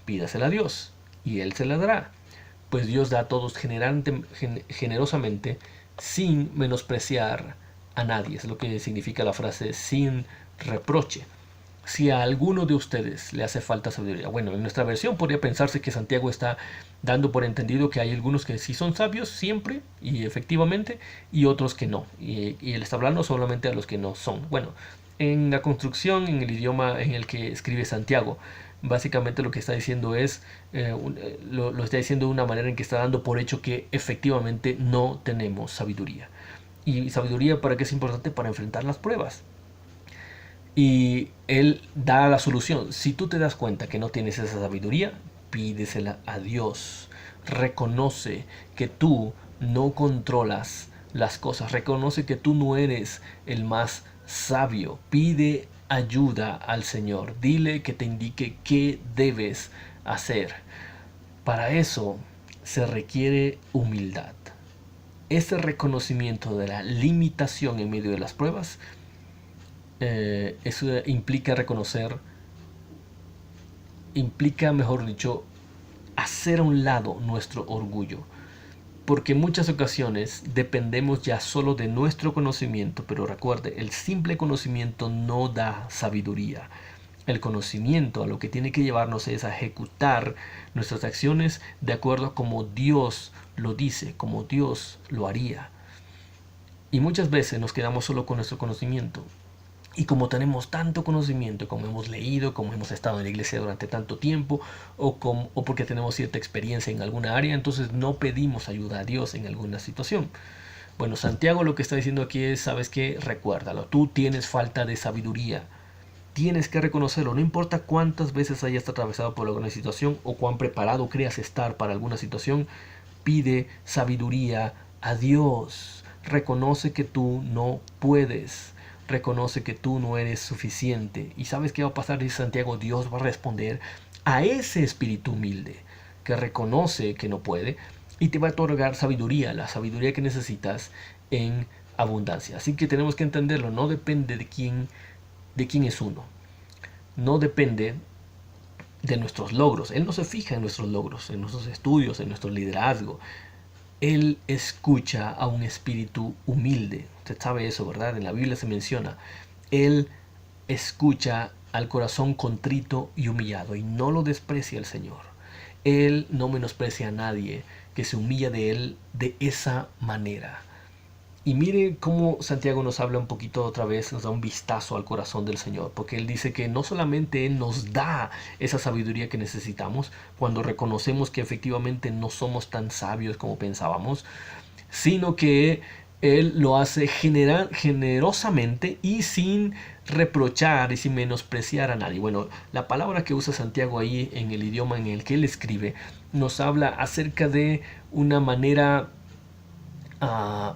pídasela a Dios y Él se la dará. Pues Dios da a todos generosamente, sin menospreciar a nadie. Es lo que significa la frase sin reproche. Si a alguno de ustedes le hace falta sabiduría. Bueno, en nuestra versión podría pensarse que Santiago está dando por entendido que hay algunos que sí son sabios siempre y efectivamente, y otros que no. Y él está hablando solamente a los que no son. Bueno, en la construcción, en el idioma en el que escribe Santiago, básicamente lo que está diciendo es, lo está diciendo de una manera en que está dando por hecho que efectivamente no tenemos sabiduría. ¿Y sabiduría para qué es importante? Para enfrentar las pruebas. Y Él da la solución. Si tú te das cuenta que no tienes esa sabiduría, pídesela a Dios. Reconoce que tú no controlas las cosas. Reconoce que tú no eres el más sabio. Pide ayuda al Señor. Dile que te indique qué debes hacer. Para eso se requiere humildad. Ese reconocimiento de la limitación en medio de las pruebas, eso implica reconocer, implica, mejor dicho, hacer a un lado nuestro orgullo. Porque en muchas ocasiones dependemos ya solo de nuestro conocimiento, pero recuerde, el simple conocimiento no da sabiduría. El conocimiento a lo que tiene que llevarnos es a ejecutar nuestras acciones de acuerdo a como Dios lo dice, como Dios lo haría. Y muchas veces nos quedamos solo con nuestro conocimiento. Y como tenemos tanto conocimiento, como hemos leído, como hemos estado en la iglesia durante tanto tiempo, o porque tenemos cierta experiencia en alguna área, entonces no pedimos ayuda a Dios en alguna situación. Bueno, Santiago lo que está diciendo aquí es, ¿sabes qué? Recuérdalo, tú tienes falta de sabiduría. Tienes que reconocerlo, no importa cuántas veces hayas atravesado por alguna situación o cuán preparado creas estar para alguna situación, pide sabiduría a Dios. Reconoce que tú no puedes. Reconoce que tú no eres suficiente. ¿Y sabes qué va a pasar? Dice Santiago, Dios va a responder a ese espíritu humilde que reconoce que no puede y te va a otorgar sabiduría, la sabiduría que necesitas en abundancia. Así que tenemos que entenderlo, no depende de quién es uno. No depende de nuestros logros. Él no se fija en nuestros logros, en nuestros estudios, en nuestro liderazgo. Él escucha a un espíritu humilde. Usted sabe eso, ¿verdad? En la Biblia se menciona. Él escucha al corazón contrito y humillado y no lo desprecia el Señor. Él no menosprecia a nadie que se humilla de Él de esa manera. Y mire cómo Santiago nos habla un poquito otra vez, nos da un vistazo al corazón del Señor, porque Él dice que no solamente Él nos da esa sabiduría que necesitamos cuando reconocemos que efectivamente no somos tan sabios como pensábamos, sino que Él lo hace generosamente y sin reprochar y sin menospreciar a nadie. Bueno, la palabra que usa Santiago ahí en el idioma en el que Él escribe nos habla acerca de una manera...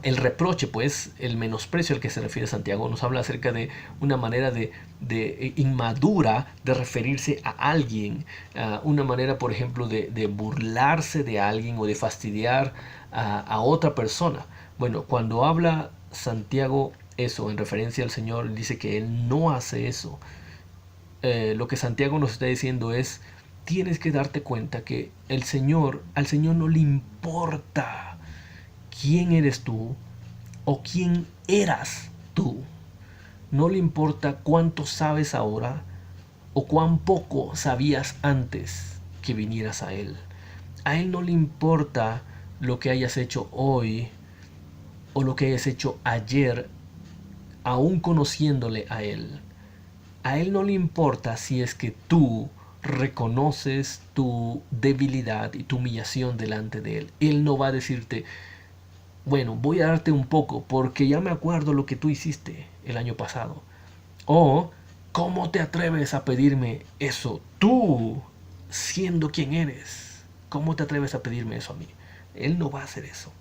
el reproche, pues, el menosprecio al que se refiere Santiago, nos habla acerca de una manera de inmadura de referirse a alguien, una manera, por ejemplo, de burlarse de alguien o de fastidiar a otra persona. Bueno, cuando habla Santiago eso en referencia al Señor, dice que Él no hace eso. Lo que Santiago nos está diciendo es, tienes que darte cuenta que al Señor no le importa quién eres tú o quién eras tú. No le importa cuánto sabes ahora o cuán poco sabías antes que vinieras a Él. A Él no le importa lo que hayas hecho hoy o lo que hayas hecho ayer, aún conociéndole a Él. A Él no le importa si es que tú reconoces tu debilidad y tu humillación delante de Él. Él no va a decirte, bueno, voy a darte un poco porque ya me acuerdo lo que tú hiciste el año pasado. O, ¿cómo te atreves a pedirme eso? Tú, siendo quien eres, ¿cómo te atreves a pedirme eso a mí? Él no va a hacer eso.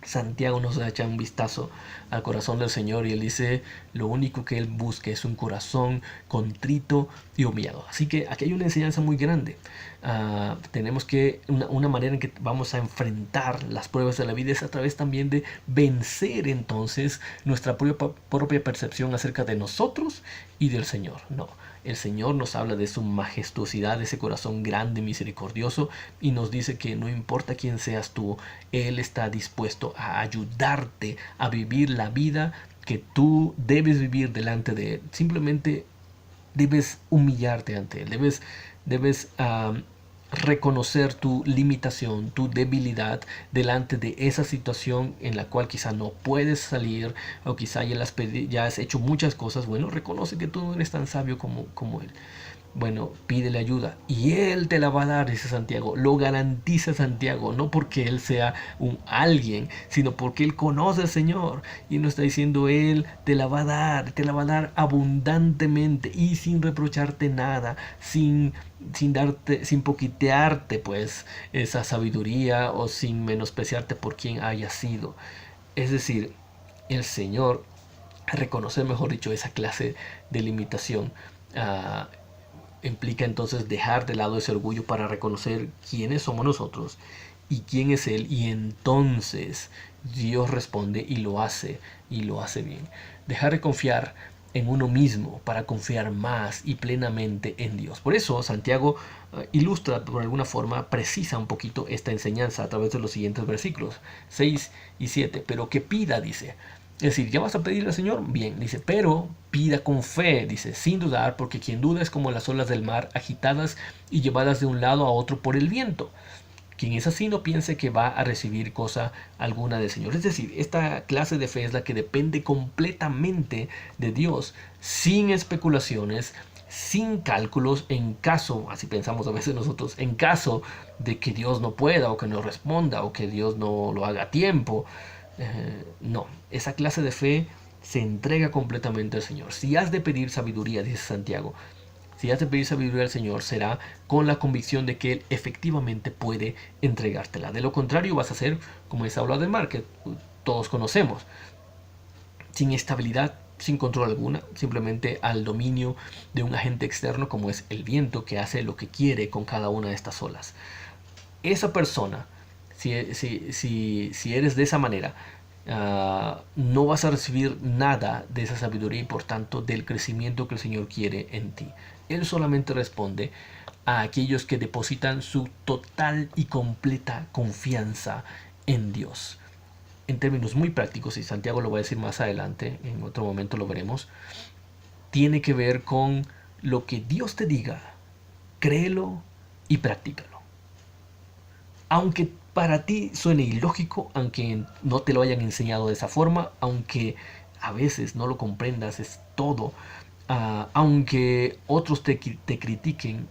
Santiago nos echa un vistazo al corazón del Señor y Él dice, lo único que Él busca es un corazón contrito y humillado. Así que aquí hay una enseñanza muy grande. Tenemos que, una manera en que vamos a enfrentar las pruebas de la vida es a través también de vencer entonces nuestra propia percepción acerca de nosotros y del Señor. No, el Señor nos habla de su majestuosidad, de ese corazón grande y misericordioso, y nos dice que no importa quién seas tú, Él está dispuesto a ayudarte a vivir la vida que tú debes vivir delante de Él. Simplemente debes humillarte ante Él, debes reconocer tu limitación, tu debilidad delante de esa situación en la cual quizá no puedes salir o quizá ya has hecho muchas cosas. Bueno, reconoce que tú no eres tan sabio como Él. bueno, pídele ayuda y Él te la va a dar, dice Santiago. Lo garantiza Santiago, no porque Él sea un alguien, sino porque Él conoce al Señor. Y nos está diciendo, Él te la va a dar, te la va a dar abundantemente y sin reprocharte nada, sin poquitearte pues esa sabiduría o sin menospreciarte por quien haya sido. Es decir, el Señor, reconocer, mejor dicho, esa clase de limitación, uh, implica entonces dejar de lado ese orgullo para reconocer quiénes somos nosotros y quién es Él, y entonces Dios responde y lo hace bien. Dejar de confiar en uno mismo para confiar más y plenamente en Dios. Por eso Santiago ilustra, por alguna forma, precisa un poquito esta enseñanza a través de los siguientes versículos 6 y 7. Pero que pida, dice. Es decir, ¿ya vas a pedirle al Señor? Bien, dice, pero pida con fe, dice, sin dudar, porque quien duda es como las olas del mar, agitadas y llevadas de un lado a otro por el viento. Quien es así no piense que va a recibir cosa alguna del Señor. Es decir, esta clase de fe es la que depende completamente de Dios, sin especulaciones, sin cálculos, en caso, así pensamos a veces nosotros, en caso de que Dios no pueda o que no responda o que Dios no lo haga a tiempo. No, esa clase de fe se entrega completamente al Señor. Si has de pedir sabiduría, dice Santiago, si has de pedir sabiduría al Señor, será con la convicción de que Él efectivamente puede entregártela. De lo contrario, vas a ser como esa ola del mar que todos conocemos, sin estabilidad, sin control alguna, simplemente al dominio de un agente externo como es el viento, que hace lo que quiere con cada una de estas olas. Esa persona, si eres de esa manera, no vas a recibir nada de esa sabiduría y por tanto del crecimiento que el Señor quiere en ti. Él solamente responde a aquellos que depositan su total y completa confianza en Dios. En términos muy prácticos, y Santiago lo va a decir más adelante, en otro momento lo veremos, tiene que ver con lo que Dios te diga, créelo y practícalo. Aunque para ti suene ilógico, aunque no te lo hayan enseñado de esa forma, aunque a veces no lo comprendas, es todo, aunque otros te critiquen,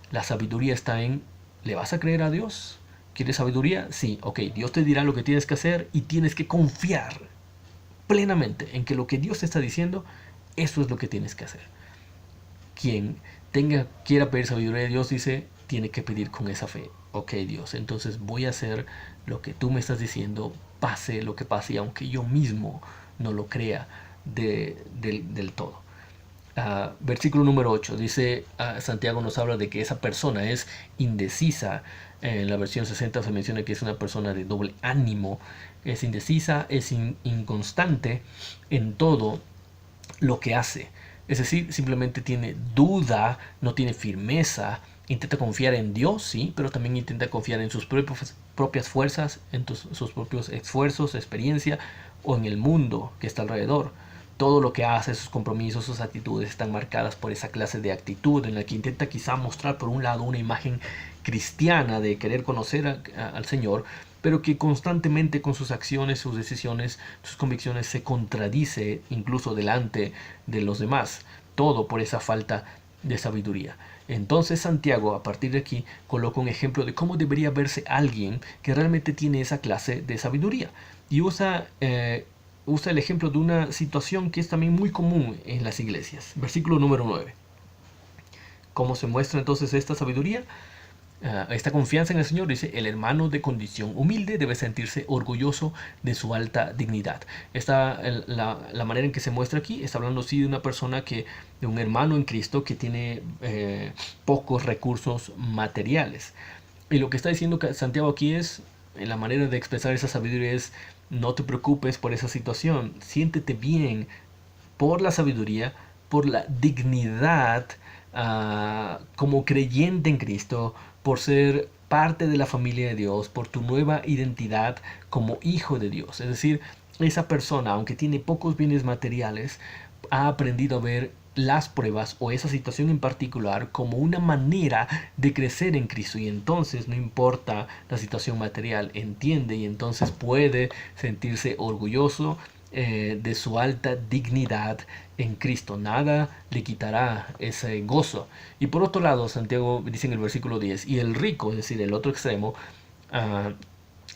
la sabiduría está en, ¿le vas a creer a Dios? ¿Quieres sabiduría? Sí, ok, Dios te dirá lo que tienes que hacer y tienes que confiar plenamente en que lo que Dios te está diciendo, eso es lo que tienes que hacer. Quien quiera pedir sabiduría de Dios, dice, tiene que pedir con esa fe. Ok, Dios, entonces voy a hacer lo que tú me estás diciendo, pase lo que pase, aunque yo mismo no lo crea del todo. Versículo número 8, dice, Santiago nos habla de que esa persona es indecisa. En la versión 60 se menciona que es una persona de doble ánimo, es indecisa, es inconstante en todo lo que hace. Es decir, simplemente tiene duda, no tiene firmeza, intenta confiar en Dios, sí, pero también intenta confiar en sus propias fuerzas, en sus propios esfuerzos, experiencia o en el mundo que está alrededor. Todo lo que hace, sus compromisos, sus actitudes están marcadas por esa clase de actitud en la que intenta quizá mostrar por un lado una imagen cristiana de querer conocer al Señor, pero que constantemente con sus acciones, sus decisiones, sus convicciones se contradice incluso delante de los demás. Todo por esa falta de sabiduría. Entonces Santiago, a partir de aquí, coloca un ejemplo de cómo debería verse alguien que realmente tiene esa clase de sabiduría. Y usa el ejemplo de una situación que es también muy común en las iglesias. Versículo número 9. ¿Cómo se muestra entonces esta sabiduría? Esta confianza en el Señor, dice, el hermano de condición humilde debe sentirse orgulloso de su alta dignidad. La manera en que se muestra aquí, está hablando sí de una persona de un hermano en Cristo que tiene pocos recursos materiales. Y lo que está diciendo Santiago aquí es, en la manera de expresar esa sabiduría es, no te preocupes por esa situación, siéntete bien por la sabiduría, por la dignidad como creyente en Cristo, por ser parte de la familia de Dios, por tu nueva identidad como hijo de Dios. Es decir, esa persona, aunque tiene pocos bienes materiales, ha aprendido a ver las pruebas o esa situación en particular como una manera de crecer en Cristo, y entonces no importa la situación material, entiende y entonces puede sentirse orgulloso de su alta dignidad en Cristo. Nada le quitará ese gozo. Y por otro lado, Santiago dice en el versículo 10, y el rico, es decir, el otro extremo,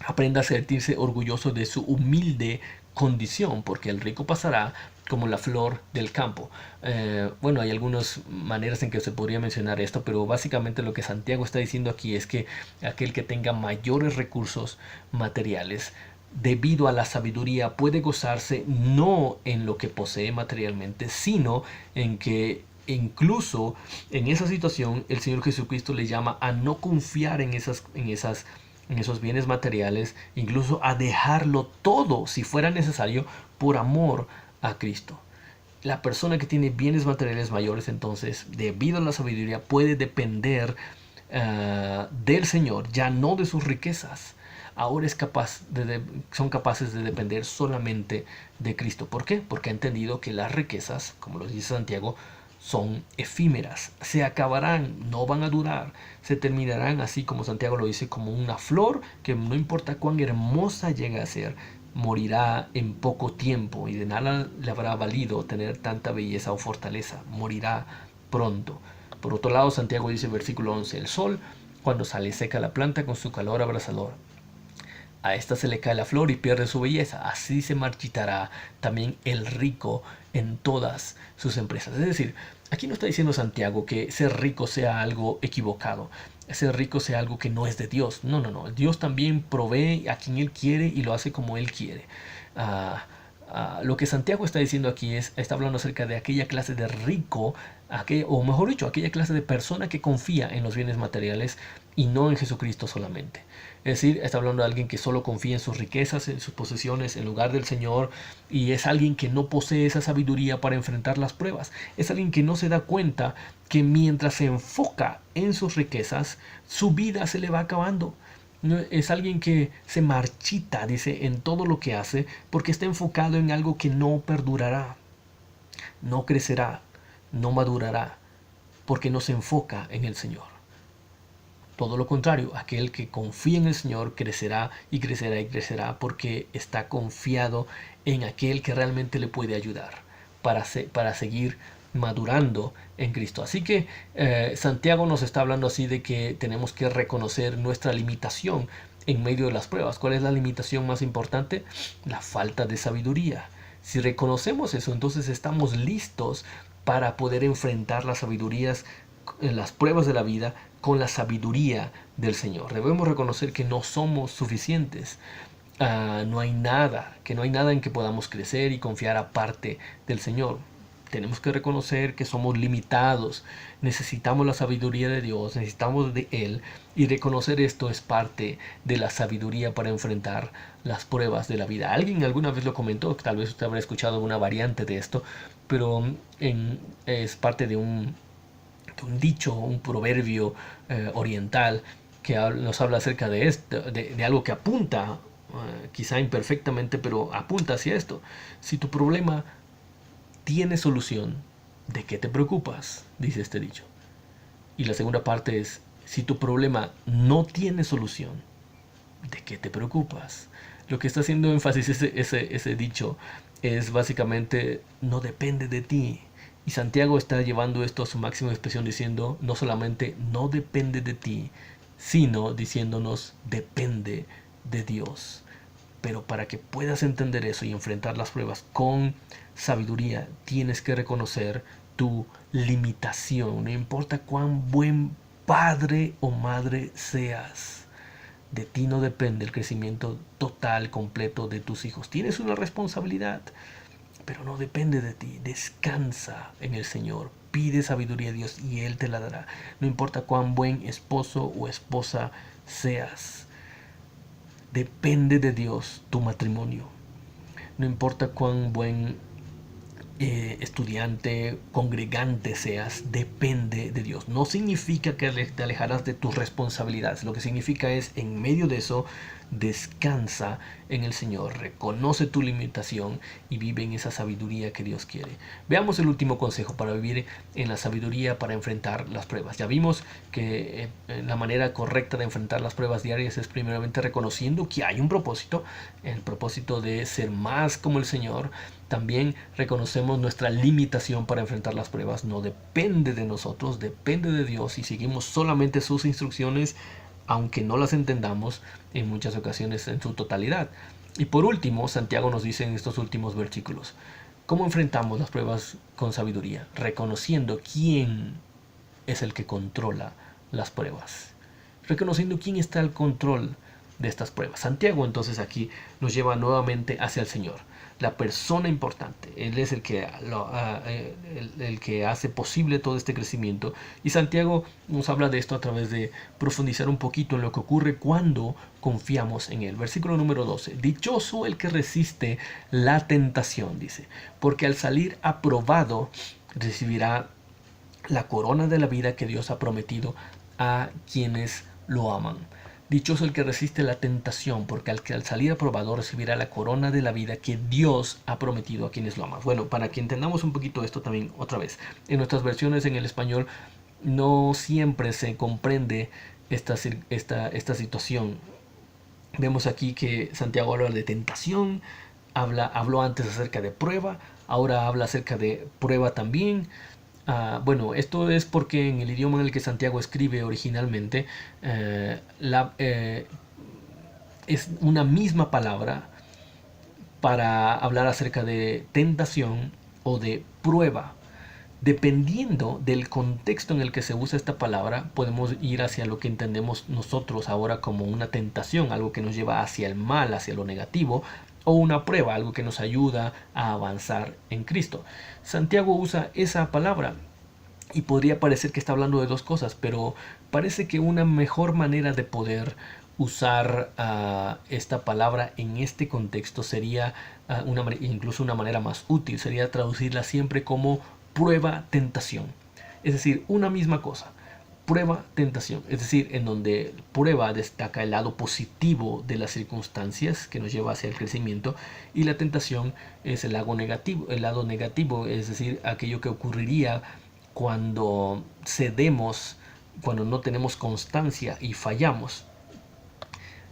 aprenda a sentirse orgulloso de su humilde condición, porque el rico pasará como la flor del campo. Bueno, hay algunas maneras en que se podría mencionar esto, pero básicamente lo que Santiago está diciendo aquí es que aquel que tenga mayores recursos materiales debido a la sabiduría puede gozarse no en lo que posee materialmente, sino en que incluso en esa situación el Señor Jesucristo le llama a no confiar en esos bienes materiales, incluso a dejarlo todo si fuera necesario por amor a Cristo. La persona que tiene bienes materiales mayores, entonces, debido a la sabiduría, puede depender del Señor, ya no de sus riquezas. Ahora son capaces de depender solamente de Cristo. ¿Por qué? Porque ha entendido que las riquezas, como lo dice Santiago, son efímeras, se acabarán, no van a durar, se terminarán, así como Santiago lo dice, como una flor que no importa cuán hermosa llegue a ser, morirá en poco tiempo y de nada le habrá valido tener tanta belleza o fortaleza, morirá pronto. Por otro lado, Santiago dice, versículo 11, el sol, cuando sale, seca la planta con su calor abrasador. A esta se le cae la flor y pierde su belleza. Así se marchitará también el rico en todas sus empresas. Es decir, aquí no está diciendo Santiago que ser rico sea algo equivocado, ser rico sea algo que no es de Dios. No, no, no. Dios también provee a quien Él quiere y lo hace como Él quiere. Lo que Santiago está diciendo aquí está hablando acerca de aquella clase de rico, o mejor dicho, aquella clase de persona que confía en los bienes materiales y no en Jesucristo solamente. Es decir, está hablando de alguien que solo confía en sus riquezas, en sus posesiones, en lugar del Señor, y es alguien que no posee esa sabiduría para enfrentar las pruebas. Es alguien que no se da cuenta que mientras se enfoca en sus riquezas, su vida se le va acabando. Es alguien que se marchita, dice, en todo lo que hace, porque está enfocado en algo que no perdurará, no crecerá, no madurará, porque no se enfoca en el Señor. Todo lo contrario, aquel que confía en el Señor crecerá y crecerá y crecerá porque está confiado en aquel que realmente le puede ayudar para seguir madurando en Cristo. Así que Santiago nos está hablando así de que tenemos que reconocer nuestra limitación en medio de las pruebas. ¿Cuál es la limitación más importante? La falta de sabiduría. Si reconocemos eso, entonces estamos listos para poder enfrentar las pruebas de la vida con la sabiduría del Señor. Debemos reconocer que no somos suficientes. No hay nada en que podamos crecer y confiar aparte del Señor. Tenemos que reconocer que somos limitados, necesitamos la sabiduría de Dios, necesitamos de Él, y reconocer esto es parte de la sabiduría para enfrentar las pruebas de la vida. Alguien alguna vez lo comentó, tal vez usted habrá escuchado alguna variante de esto, pero es parte de un dicho, un proverbio oriental que nos habla acerca de esto, de algo que apunta, quizá imperfectamente, pero apunta hacia esto. Si tu problema tiene solución, ¿de qué te preocupas? Dice este dicho. Y la segunda parte es, si tu problema no tiene solución, ¿de qué te preocupas? Lo que está haciendo énfasis ese dicho es básicamente, no depende de ti. Y Santiago está llevando esto a su máxima expresión diciendo, no solamente no depende de ti, sino diciéndonos, depende de Dios. Pero para que puedas entender eso y enfrentar las pruebas con sabiduría, tienes que reconocer tu limitación. No importa cuán buen padre o madre seas, de ti no depende el crecimiento total, completo de tus hijos. Tienes una responsabilidad, pero no depende de ti. Descansa en el Señor. Pide sabiduría a Dios y Él te la dará. No importa cuán buen esposo o esposa seas. Depende de Dios tu matrimonio. No importa cuán buen estudiante, congregante seas, depende de Dios. No significa que te alejarás de tus responsabilidades. Lo que significa es, en medio de eso, descansa en el Señor, reconoce tu limitación y vive en esa sabiduría que Dios quiere. Veamos el último consejo para vivir en la sabiduría para enfrentar las pruebas. Ya vimos que la manera correcta de enfrentar las pruebas diarias es primeramente reconociendo que hay un propósito, el propósito de ser más como el Señor. También reconocemos nuestra limitación para enfrentar las pruebas. No depende de nosotros, depende de Dios, y seguimos solamente sus instrucciones, aunque no las entendamos en muchas ocasiones en su totalidad. Y por último, Santiago nos dice en estos últimos versículos, ¿cómo enfrentamos las pruebas con sabiduría? Reconociendo quién es el que controla las pruebas. Reconociendo quién está al control de estas pruebas. Santiago entonces aquí nos lleva nuevamente hacia el Señor, la persona importante. Él es el que hace posible todo este crecimiento, y Santiago nos habla de esto a través de profundizar un poquito en lo que ocurre cuando confiamos en Él. Versículo número 12, dichoso el que resiste la tentación, dice, porque al salir aprobado recibirá la corona de la vida que Dios ha prometido a quienes lo aman. Dichoso el que resiste la tentación, porque al salir aprobado recibirá la corona de la vida que Dios ha prometido a quienes lo aman. Bueno, para que entendamos un poquito esto también otra vez, en nuestras versiones en el español no siempre se comprende esta situación. Vemos aquí que Santiago habla de tentación, habló antes acerca de prueba, ahora habla acerca de prueba también. Bueno, esto es porque en el idioma en el que Santiago escribe originalmente es una misma palabra para hablar acerca de tentación o de prueba. Dependiendo del contexto en el que se usa esta palabra, podemos ir hacia lo que entendemos nosotros ahora como una tentación, algo que nos lleva hacia el mal, hacia lo negativo, o una prueba, algo que nos ayuda a avanzar en Cristo. Santiago usa esa palabra y podría parecer que está hablando de dos cosas, pero parece que una mejor manera de poder usar esta palabra en este contexto sería incluso una manera más útil, sería traducirla siempre como prueba, tentación. Es decir, una misma cosa. Prueba, tentación, es decir, en donde prueba destaca el lado positivo de las circunstancias que nos lleva hacia el crecimiento, y la tentación es el lado negativo, es decir, aquello que ocurriría cuando cedemos, cuando no tenemos constancia y fallamos.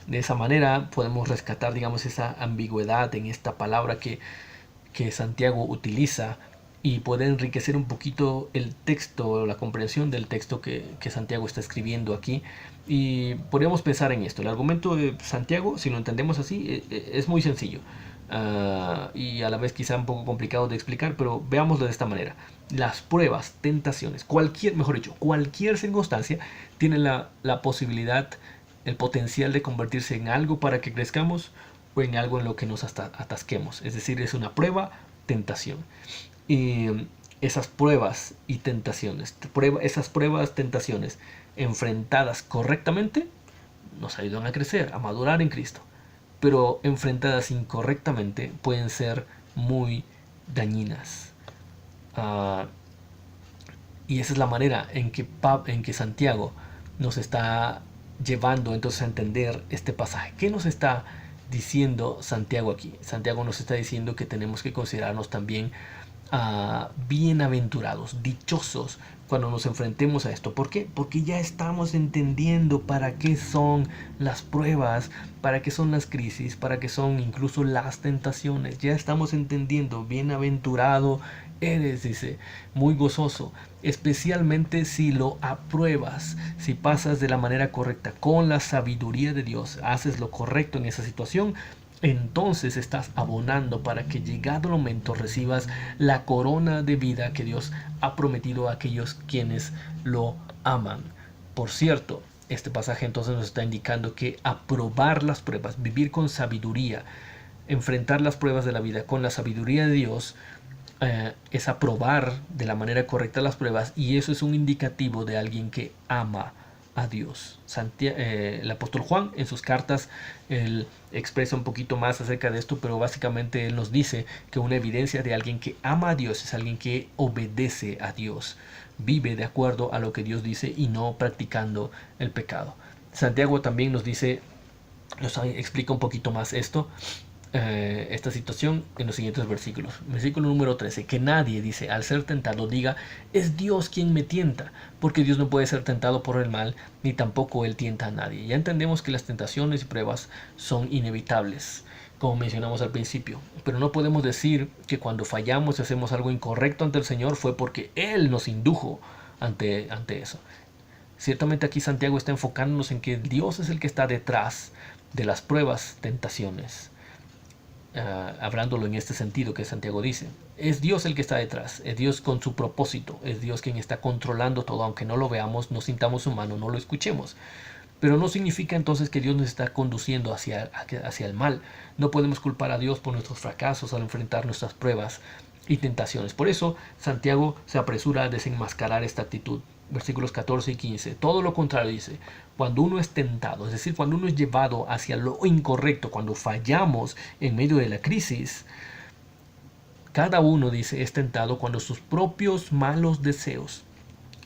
De esa manera podemos rescatar, digamos, esa ambigüedad en esta palabra que Santiago utiliza, y puede enriquecer un poquito el texto, la comprensión del texto que Santiago está escribiendo aquí. Y podríamos pensar en esto. El argumento de Santiago, si lo entendemos así, es muy sencillo. Y a la vez quizá un poco complicado de explicar, pero veámoslo de esta manera. Las pruebas, tentaciones, cualquier circunstancia tiene la posibilidad, el potencial de convertirse en algo para que crezcamos o en algo en lo que nos atasquemos. Es decir, es una prueba, tentación. Y esas pruebas y tentaciones, tentaciones enfrentadas correctamente nos ayudan a crecer, a madurar en Cristo. Pero enfrentadas incorrectamente pueden ser muy dañinas. Y esa es la manera en que Santiago nos está llevando entonces a entender este pasaje. ¿Qué nos está diciendo Santiago aquí? Santiago nos está diciendo que tenemos que considerarnos también bienaventurados, dichosos cuando nos enfrentemos a esto. ¿Por qué? Porque ya estamos entendiendo para qué son las pruebas, para qué son las crisis, para qué son incluso las tentaciones. Ya estamos entendiendo. Bienaventurado eres, dice, muy gozoso, especialmente si lo apruebas, si pasas de la manera correcta, con la sabiduría de Dios, haces lo correcto en esa situación. Entonces estás abonando para que llegado el momento recibas la corona de vida que Dios ha prometido a aquellos quienes lo aman. Por cierto, este pasaje entonces nos está indicando que aprobar las pruebas, vivir con sabiduría, enfrentar las pruebas de la vida con la sabiduría de Dios, es aprobar de la manera correcta las pruebas, y eso es un indicativo de alguien que ama a Dios. El apóstol Juan en sus cartas él expresa un poquito más acerca de esto, pero básicamente él nos dice que una evidencia de alguien que ama a Dios es alguien que obedece a Dios, vive de acuerdo a lo que Dios dice y no practicando el pecado. Santiago también nos dice nos explica un poquito más esta situación en los siguientes versículos. Versículo número 13, que nadie, dice, al ser tentado diga, es Dios quien me tienta, porque Dios no puede ser tentado por el mal, ni tampoco Él tienta a nadie. Ya entendemos que las tentaciones y pruebas son inevitables, como mencionamos al principio, pero no podemos decir que cuando fallamos y hacemos algo incorrecto ante el Señor fue porque Él nos indujo ante eso. Ciertamente aquí Santiago está enfocándonos en que Dios es el que está detrás de las pruebas, tentaciones. Hablándolo en este sentido que Santiago dice, es Dios el que está detrás, es Dios con su propósito, es Dios quien está controlando todo, aunque no lo veamos, no sintamos su mano, no lo escuchemos. Pero no significa entonces que Dios nos está conduciendo hacia el mal. No podemos culpar a Dios por nuestros fracasos al enfrentar nuestras pruebas y tentaciones. Por eso Santiago se apresura a desenmascarar esta actitud. Versículos 14 y 15. Todo lo contrario dice, cuando uno es tentado, es decir, cuando uno es llevado hacia lo incorrecto, cuando fallamos en medio de la crisis, cada uno, dice, es tentado cuando sus propios malos deseos,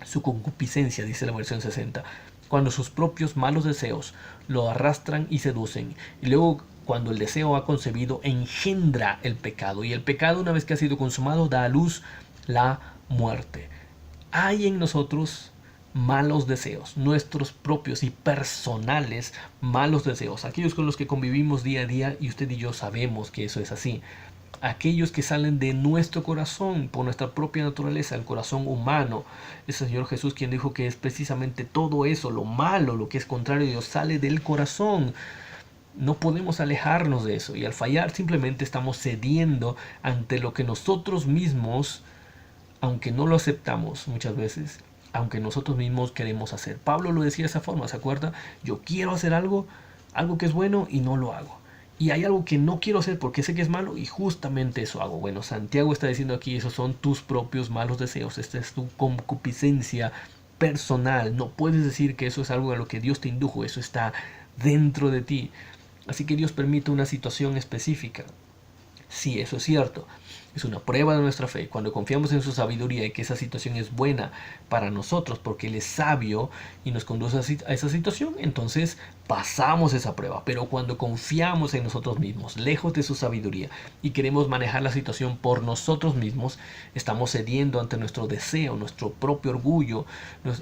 su concupiscencia, dice la versión 60, cuando sus propios malos deseos lo arrastran y seducen. Y luego, cuando el deseo ha concebido, engendra el pecado. Y el pecado, una vez que ha sido consumado, da a luz la muerte. Hay en nosotros malos deseos, nuestros propios y personales malos deseos, aquellos con los que convivimos día a día, y usted y yo sabemos que eso es así. Aquellos que salen de nuestro corazón, por nuestra propia naturaleza, el corazón humano. Es el Señor Jesús quien dijo que es precisamente todo eso, lo malo, lo que es contrario a Dios, sale del corazón. No podemos alejarnos de eso, y al fallar simplemente estamos cediendo ante lo que nosotros mismos, aunque no lo aceptamos muchas veces, aunque nosotros mismos queremos hacer. Pablo lo decía de esa forma, ¿se acuerda? Yo quiero hacer algo que es bueno y no lo hago. Y hay algo que no quiero hacer porque sé que es malo y justamente eso hago. Bueno, Santiago está diciendo aquí, esos son tus propios malos deseos, esta es tu concupiscencia personal. No puedes decir que eso es algo a lo que Dios te indujo, eso está dentro de ti. Así que Dios permite una situación específica. Sí, eso es cierto. Es una prueba de nuestra fe. Cuando confiamos en su sabiduría y que esa situación es buena para nosotros porque Él es sabio y nos conduce a esa situación, entonces pasamos esa prueba. Pero cuando confiamos en nosotros mismos, lejos de su sabiduría, y queremos manejar la situación por nosotros mismos, estamos cediendo ante nuestro deseo, nuestro propio orgullo,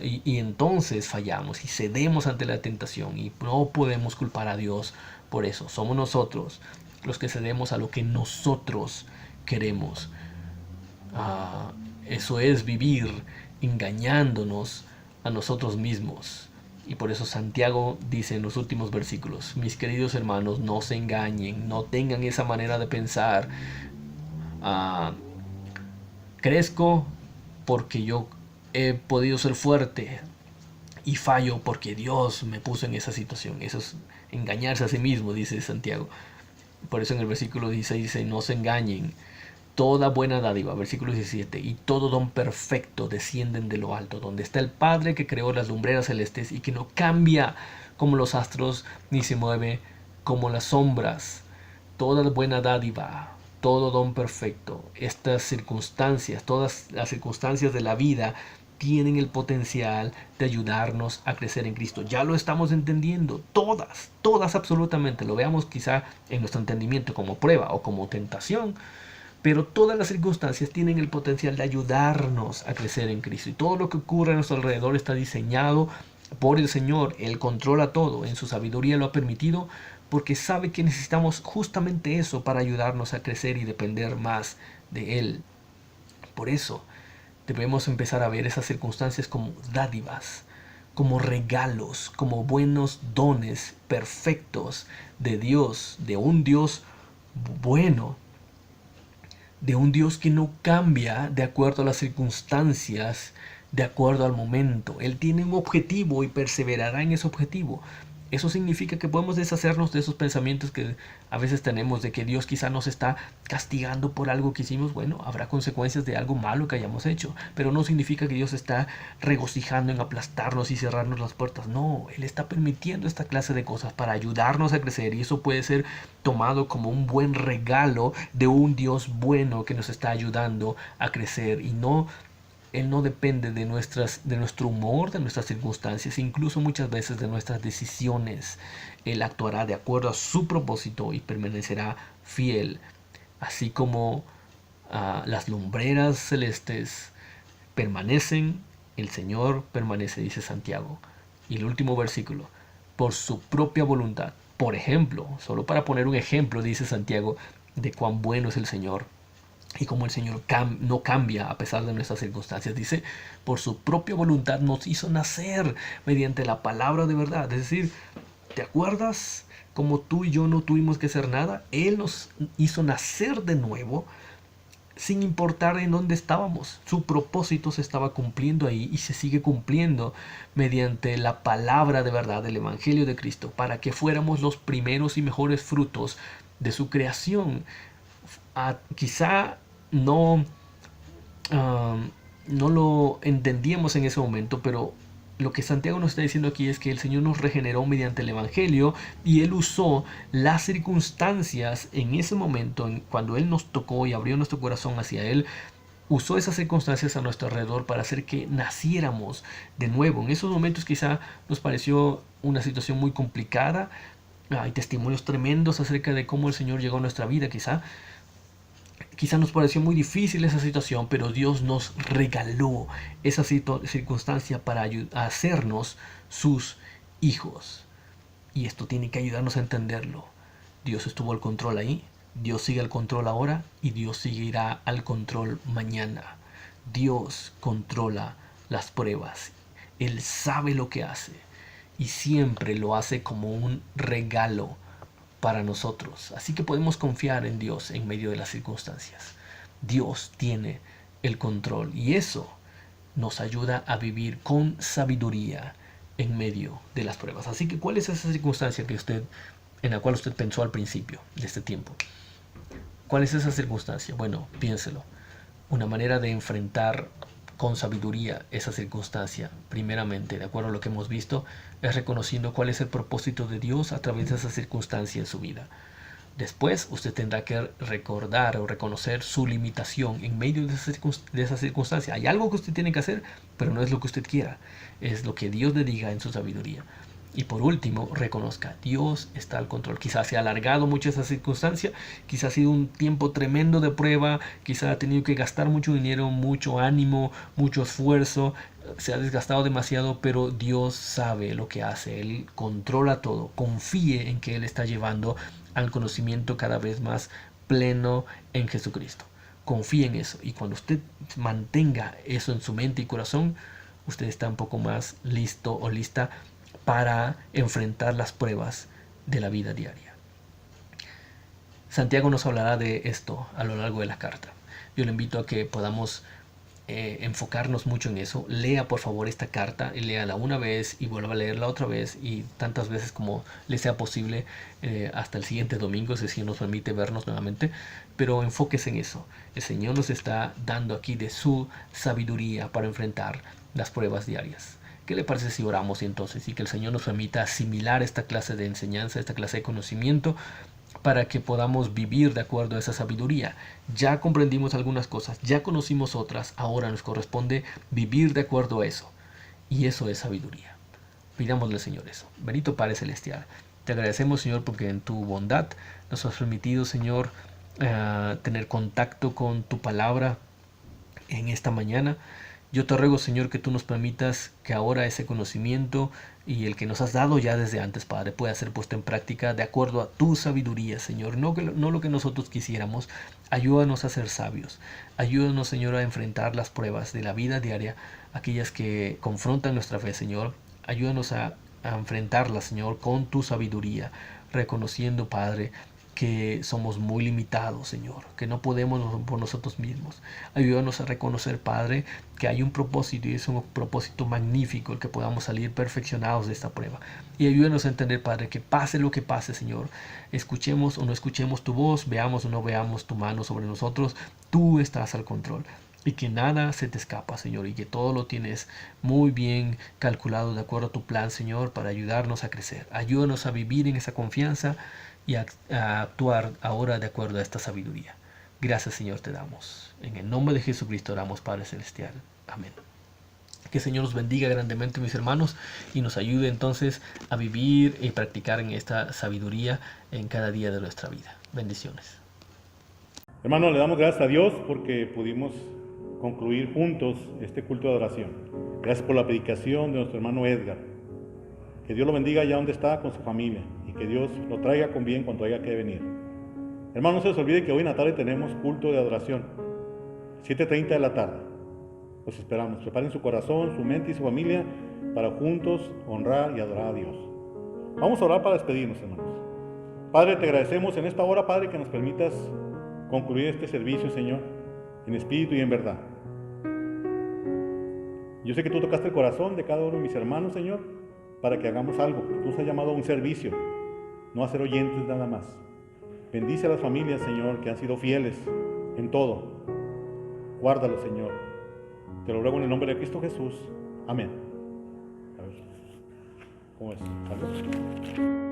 y entonces fallamos y cedemos ante la tentación, y no podemos culpar a Dios por eso. Somos nosotros los que cedemos a lo que nosotros queremos. Eso es vivir engañándonos a nosotros mismos. Y por eso Santiago dice en los últimos versículos, mis queridos hermanos, no se engañen, no tengan esa manera de pensar. Crezco porque yo he podido ser fuerte y fallo porque Dios me puso en esa situación. Eso es engañarse a sí mismo, dice Santiago. Por eso en el versículo 16 dice, no se engañen. Toda buena dádiva, versículo 17, y todo don perfecto descienden de lo alto, donde está el Padre que creó las lumbreras celestes y que no cambia como los astros, ni se mueve como las sombras. Toda buena dádiva, todo don perfecto, estas circunstancias, todas las circunstancias de la vida tienen el potencial de ayudarnos a crecer en Cristo. Ya lo estamos entendiendo, todas absolutamente. Lo veamos quizá en nuestro entendimiento como prueba o como tentación, pero todas las circunstancias tienen el potencial de ayudarnos a crecer en Cristo. Y todo lo que ocurre a nuestro alrededor está diseñado por el Señor. Él controla todo, en su sabiduría lo ha permitido, porque sabe que necesitamos justamente eso para ayudarnos a crecer y depender más de Él. Por eso debemos empezar a ver esas circunstancias como dádivas, como regalos, como buenos dones perfectos de Dios, de un Dios bueno, de un Dios que no cambia de acuerdo a las circunstancias, de acuerdo al momento. Él tiene un objetivo y perseverará en ese objetivo. Eso significa que podemos deshacernos de esos pensamientos que a veces tenemos de que Dios quizá nos está castigando por algo que hicimos. Bueno, habrá consecuencias de algo malo que hayamos hecho, pero no significa que Dios está regocijando en aplastarnos y cerrarnos las puertas. No, Él está permitiendo esta clase de cosas para ayudarnos a crecer, y eso puede ser tomado como un buen regalo de un Dios bueno que nos está ayudando a crecer, y no Él no depende de nuestro humor, de nuestras circunstancias, incluso muchas veces de nuestras decisiones. Él actuará de acuerdo a su propósito y permanecerá fiel. Así como las lumbreras celestes permanecen, el Señor permanece, dice Santiago. Y el último versículo, por su propia voluntad. Por ejemplo, solo para poner un ejemplo, dice Santiago, de cuán bueno es el Señor y cómo el Señor no cambia a pesar de nuestras circunstancias. Dice, por su propia voluntad nos hizo nacer mediante la palabra de verdad. Es decir, ¿te acuerdas cómo tú y yo no tuvimos que hacer nada? Él nos hizo nacer de nuevo sin importar en dónde estábamos. Su propósito se estaba cumpliendo ahí y se sigue cumpliendo mediante la palabra de verdad del Evangelio de Cristo, para que fuéramos los primeros y mejores frutos de su creación. Quizá no lo entendíamos en ese momento, pero lo que Santiago nos está diciendo aquí es que el Señor nos regeneró mediante el Evangelio y Él usó las circunstancias en ese momento, cuando Él nos tocó y abrió nuestro corazón hacia Él. Usó esas circunstancias a nuestro alrededor para hacer que naciéramos de nuevo. En esos momentos quizá nos pareció una situación muy complicada. Hay testimonios tremendos acerca de cómo el Señor llegó a nuestra vida. Quizá nos pareció muy difícil esa situación, pero Dios nos regaló esa circunstancia para hacernos sus hijos. Y esto tiene que ayudarnos a entenderlo. Dios estuvo al control ahí, Dios sigue al control ahora y Dios seguirá al control mañana. Dios controla las pruebas. Él sabe lo que hace y siempre lo hace como un regalo para nosotros. Así que podemos confiar en Dios en medio de las circunstancias. Dios tiene el control y eso nos ayuda a vivir con sabiduría en medio de las pruebas. Así que, ¿cuál es esa circunstancia en la cual usted pensó al principio de este tiempo? ¿Cuál es esa circunstancia? Bueno, piénselo. Una manera de enfrentar con sabiduría esa circunstancia, primeramente, de acuerdo a lo que hemos visto, es reconociendo cuál es el propósito de Dios a través de esa circunstancia en su vida. Después, usted tendrá que recordar o reconocer su limitación en medio de esa circunstancia. Hay algo que usted tiene que hacer, pero no es lo que usted quiera. Es lo que Dios le diga en su sabiduría. Y por último, reconozca, Dios está al control. Quizás se ha alargado mucho esa circunstancia, quizás ha sido un tiempo tremendo de prueba, quizás ha tenido que gastar mucho dinero, mucho ánimo, mucho esfuerzo, se ha desgastado demasiado, pero Dios sabe lo que hace, Él controla todo. Confíe en que Él está llevando al conocimiento cada vez más pleno en Jesucristo. Confíe en eso, y cuando usted mantenga eso en su mente y corazón, usted está un poco más listo o lista para enfrentar las pruebas de la vida diaria. Santiago nos hablará de esto a lo largo de la carta. Yo le invito a que podamos enfocarnos mucho en eso. Lea por favor esta carta, y léala una vez y vuelva a leerla otra vez y tantas veces como le sea posible hasta el siguiente domingo, si nos permite vernos nuevamente. Pero enfóquese en eso. El Señor nos está dando aquí de su sabiduría para enfrentar las pruebas diarias. ¿Qué le parece si oramos entonces y que el Señor nos permita asimilar esta clase de enseñanza, esta clase de conocimiento, para que podamos vivir de acuerdo a esa sabiduría? Ya comprendimos algunas cosas, ya conocimos otras, ahora nos corresponde vivir de acuerdo a eso. Y eso es sabiduría. Pidámosle al Señor eso. Bendito Padre Celestial, te agradecemos, Señor, porque en tu bondad nos has permitido, Señor, tener contacto con tu palabra en esta mañana. Yo te ruego, Señor, que tú nos permitas que ahora ese conocimiento y el que nos has dado ya desde antes, Padre, pueda ser puesto en práctica de acuerdo a tu sabiduría, Señor, no lo que nosotros quisiéramos. Ayúdanos a ser sabios. Ayúdanos, Señor, a enfrentar las pruebas de la vida diaria, aquellas que confrontan nuestra fe, Señor. Ayúdanos a enfrentarlas, Señor, con tu sabiduría, reconociendo, Padre, que somos muy limitados, Señor, que no podemos por nosotros mismos. Ayúdanos a reconocer, Padre, que hay un propósito, y es un propósito magnífico el que podamos salir perfeccionados de esta prueba. Y ayúdanos a entender, Padre, que pase lo que pase, Señor, escuchemos o no escuchemos tu voz, veamos o no veamos tu mano sobre nosotros, tú estás al control. Y que nada se te escapa, Señor, y que todo lo tienes muy bien calculado de acuerdo a tu plan, Señor, para ayudarnos a crecer. Ayúdanos a vivir en esa confianza y a actuar ahora de acuerdo a esta sabiduría. Gracias, Señor, te damos. En el nombre de Jesucristo oramos, Padre Celestial. Amén. Que el Señor nos bendiga grandemente, mis hermanos, y nos ayude entonces a vivir y practicar en esta sabiduría en cada día de nuestra vida. Bendiciones. Hermano, le damos gracias a Dios porque pudimos concluir juntos este culto de adoración. Gracias por la predicación de nuestro hermano Edgar. Que Dios lo bendiga allá donde está con su familia y que Dios lo traiga con bien cuando haya que venir. Hermano, no se les olvide que hoy en la tarde tenemos culto de adoración, 7:30 de la tarde. Los esperamos. Preparen su corazón, su mente y su familia para juntos honrar y adorar a Dios. Vamos a orar para despedirnos, hermanos. Padre, te agradecemos en esta hora, Padre, que nos permitas concluir este servicio, Señor, en espíritu y en verdad. Yo sé que tú tocaste el corazón de cada uno de mis hermanos, Señor, para que hagamos algo. Tú nos has llamado a un servicio, no a ser oyentes nada más. Bendice a las familias, Señor, que han sido fieles en todo. Guárdalos, Señor. Te lo ruego en el nombre de Cristo Jesús. Amén. A ver, ¿cómo es? ¿Algo?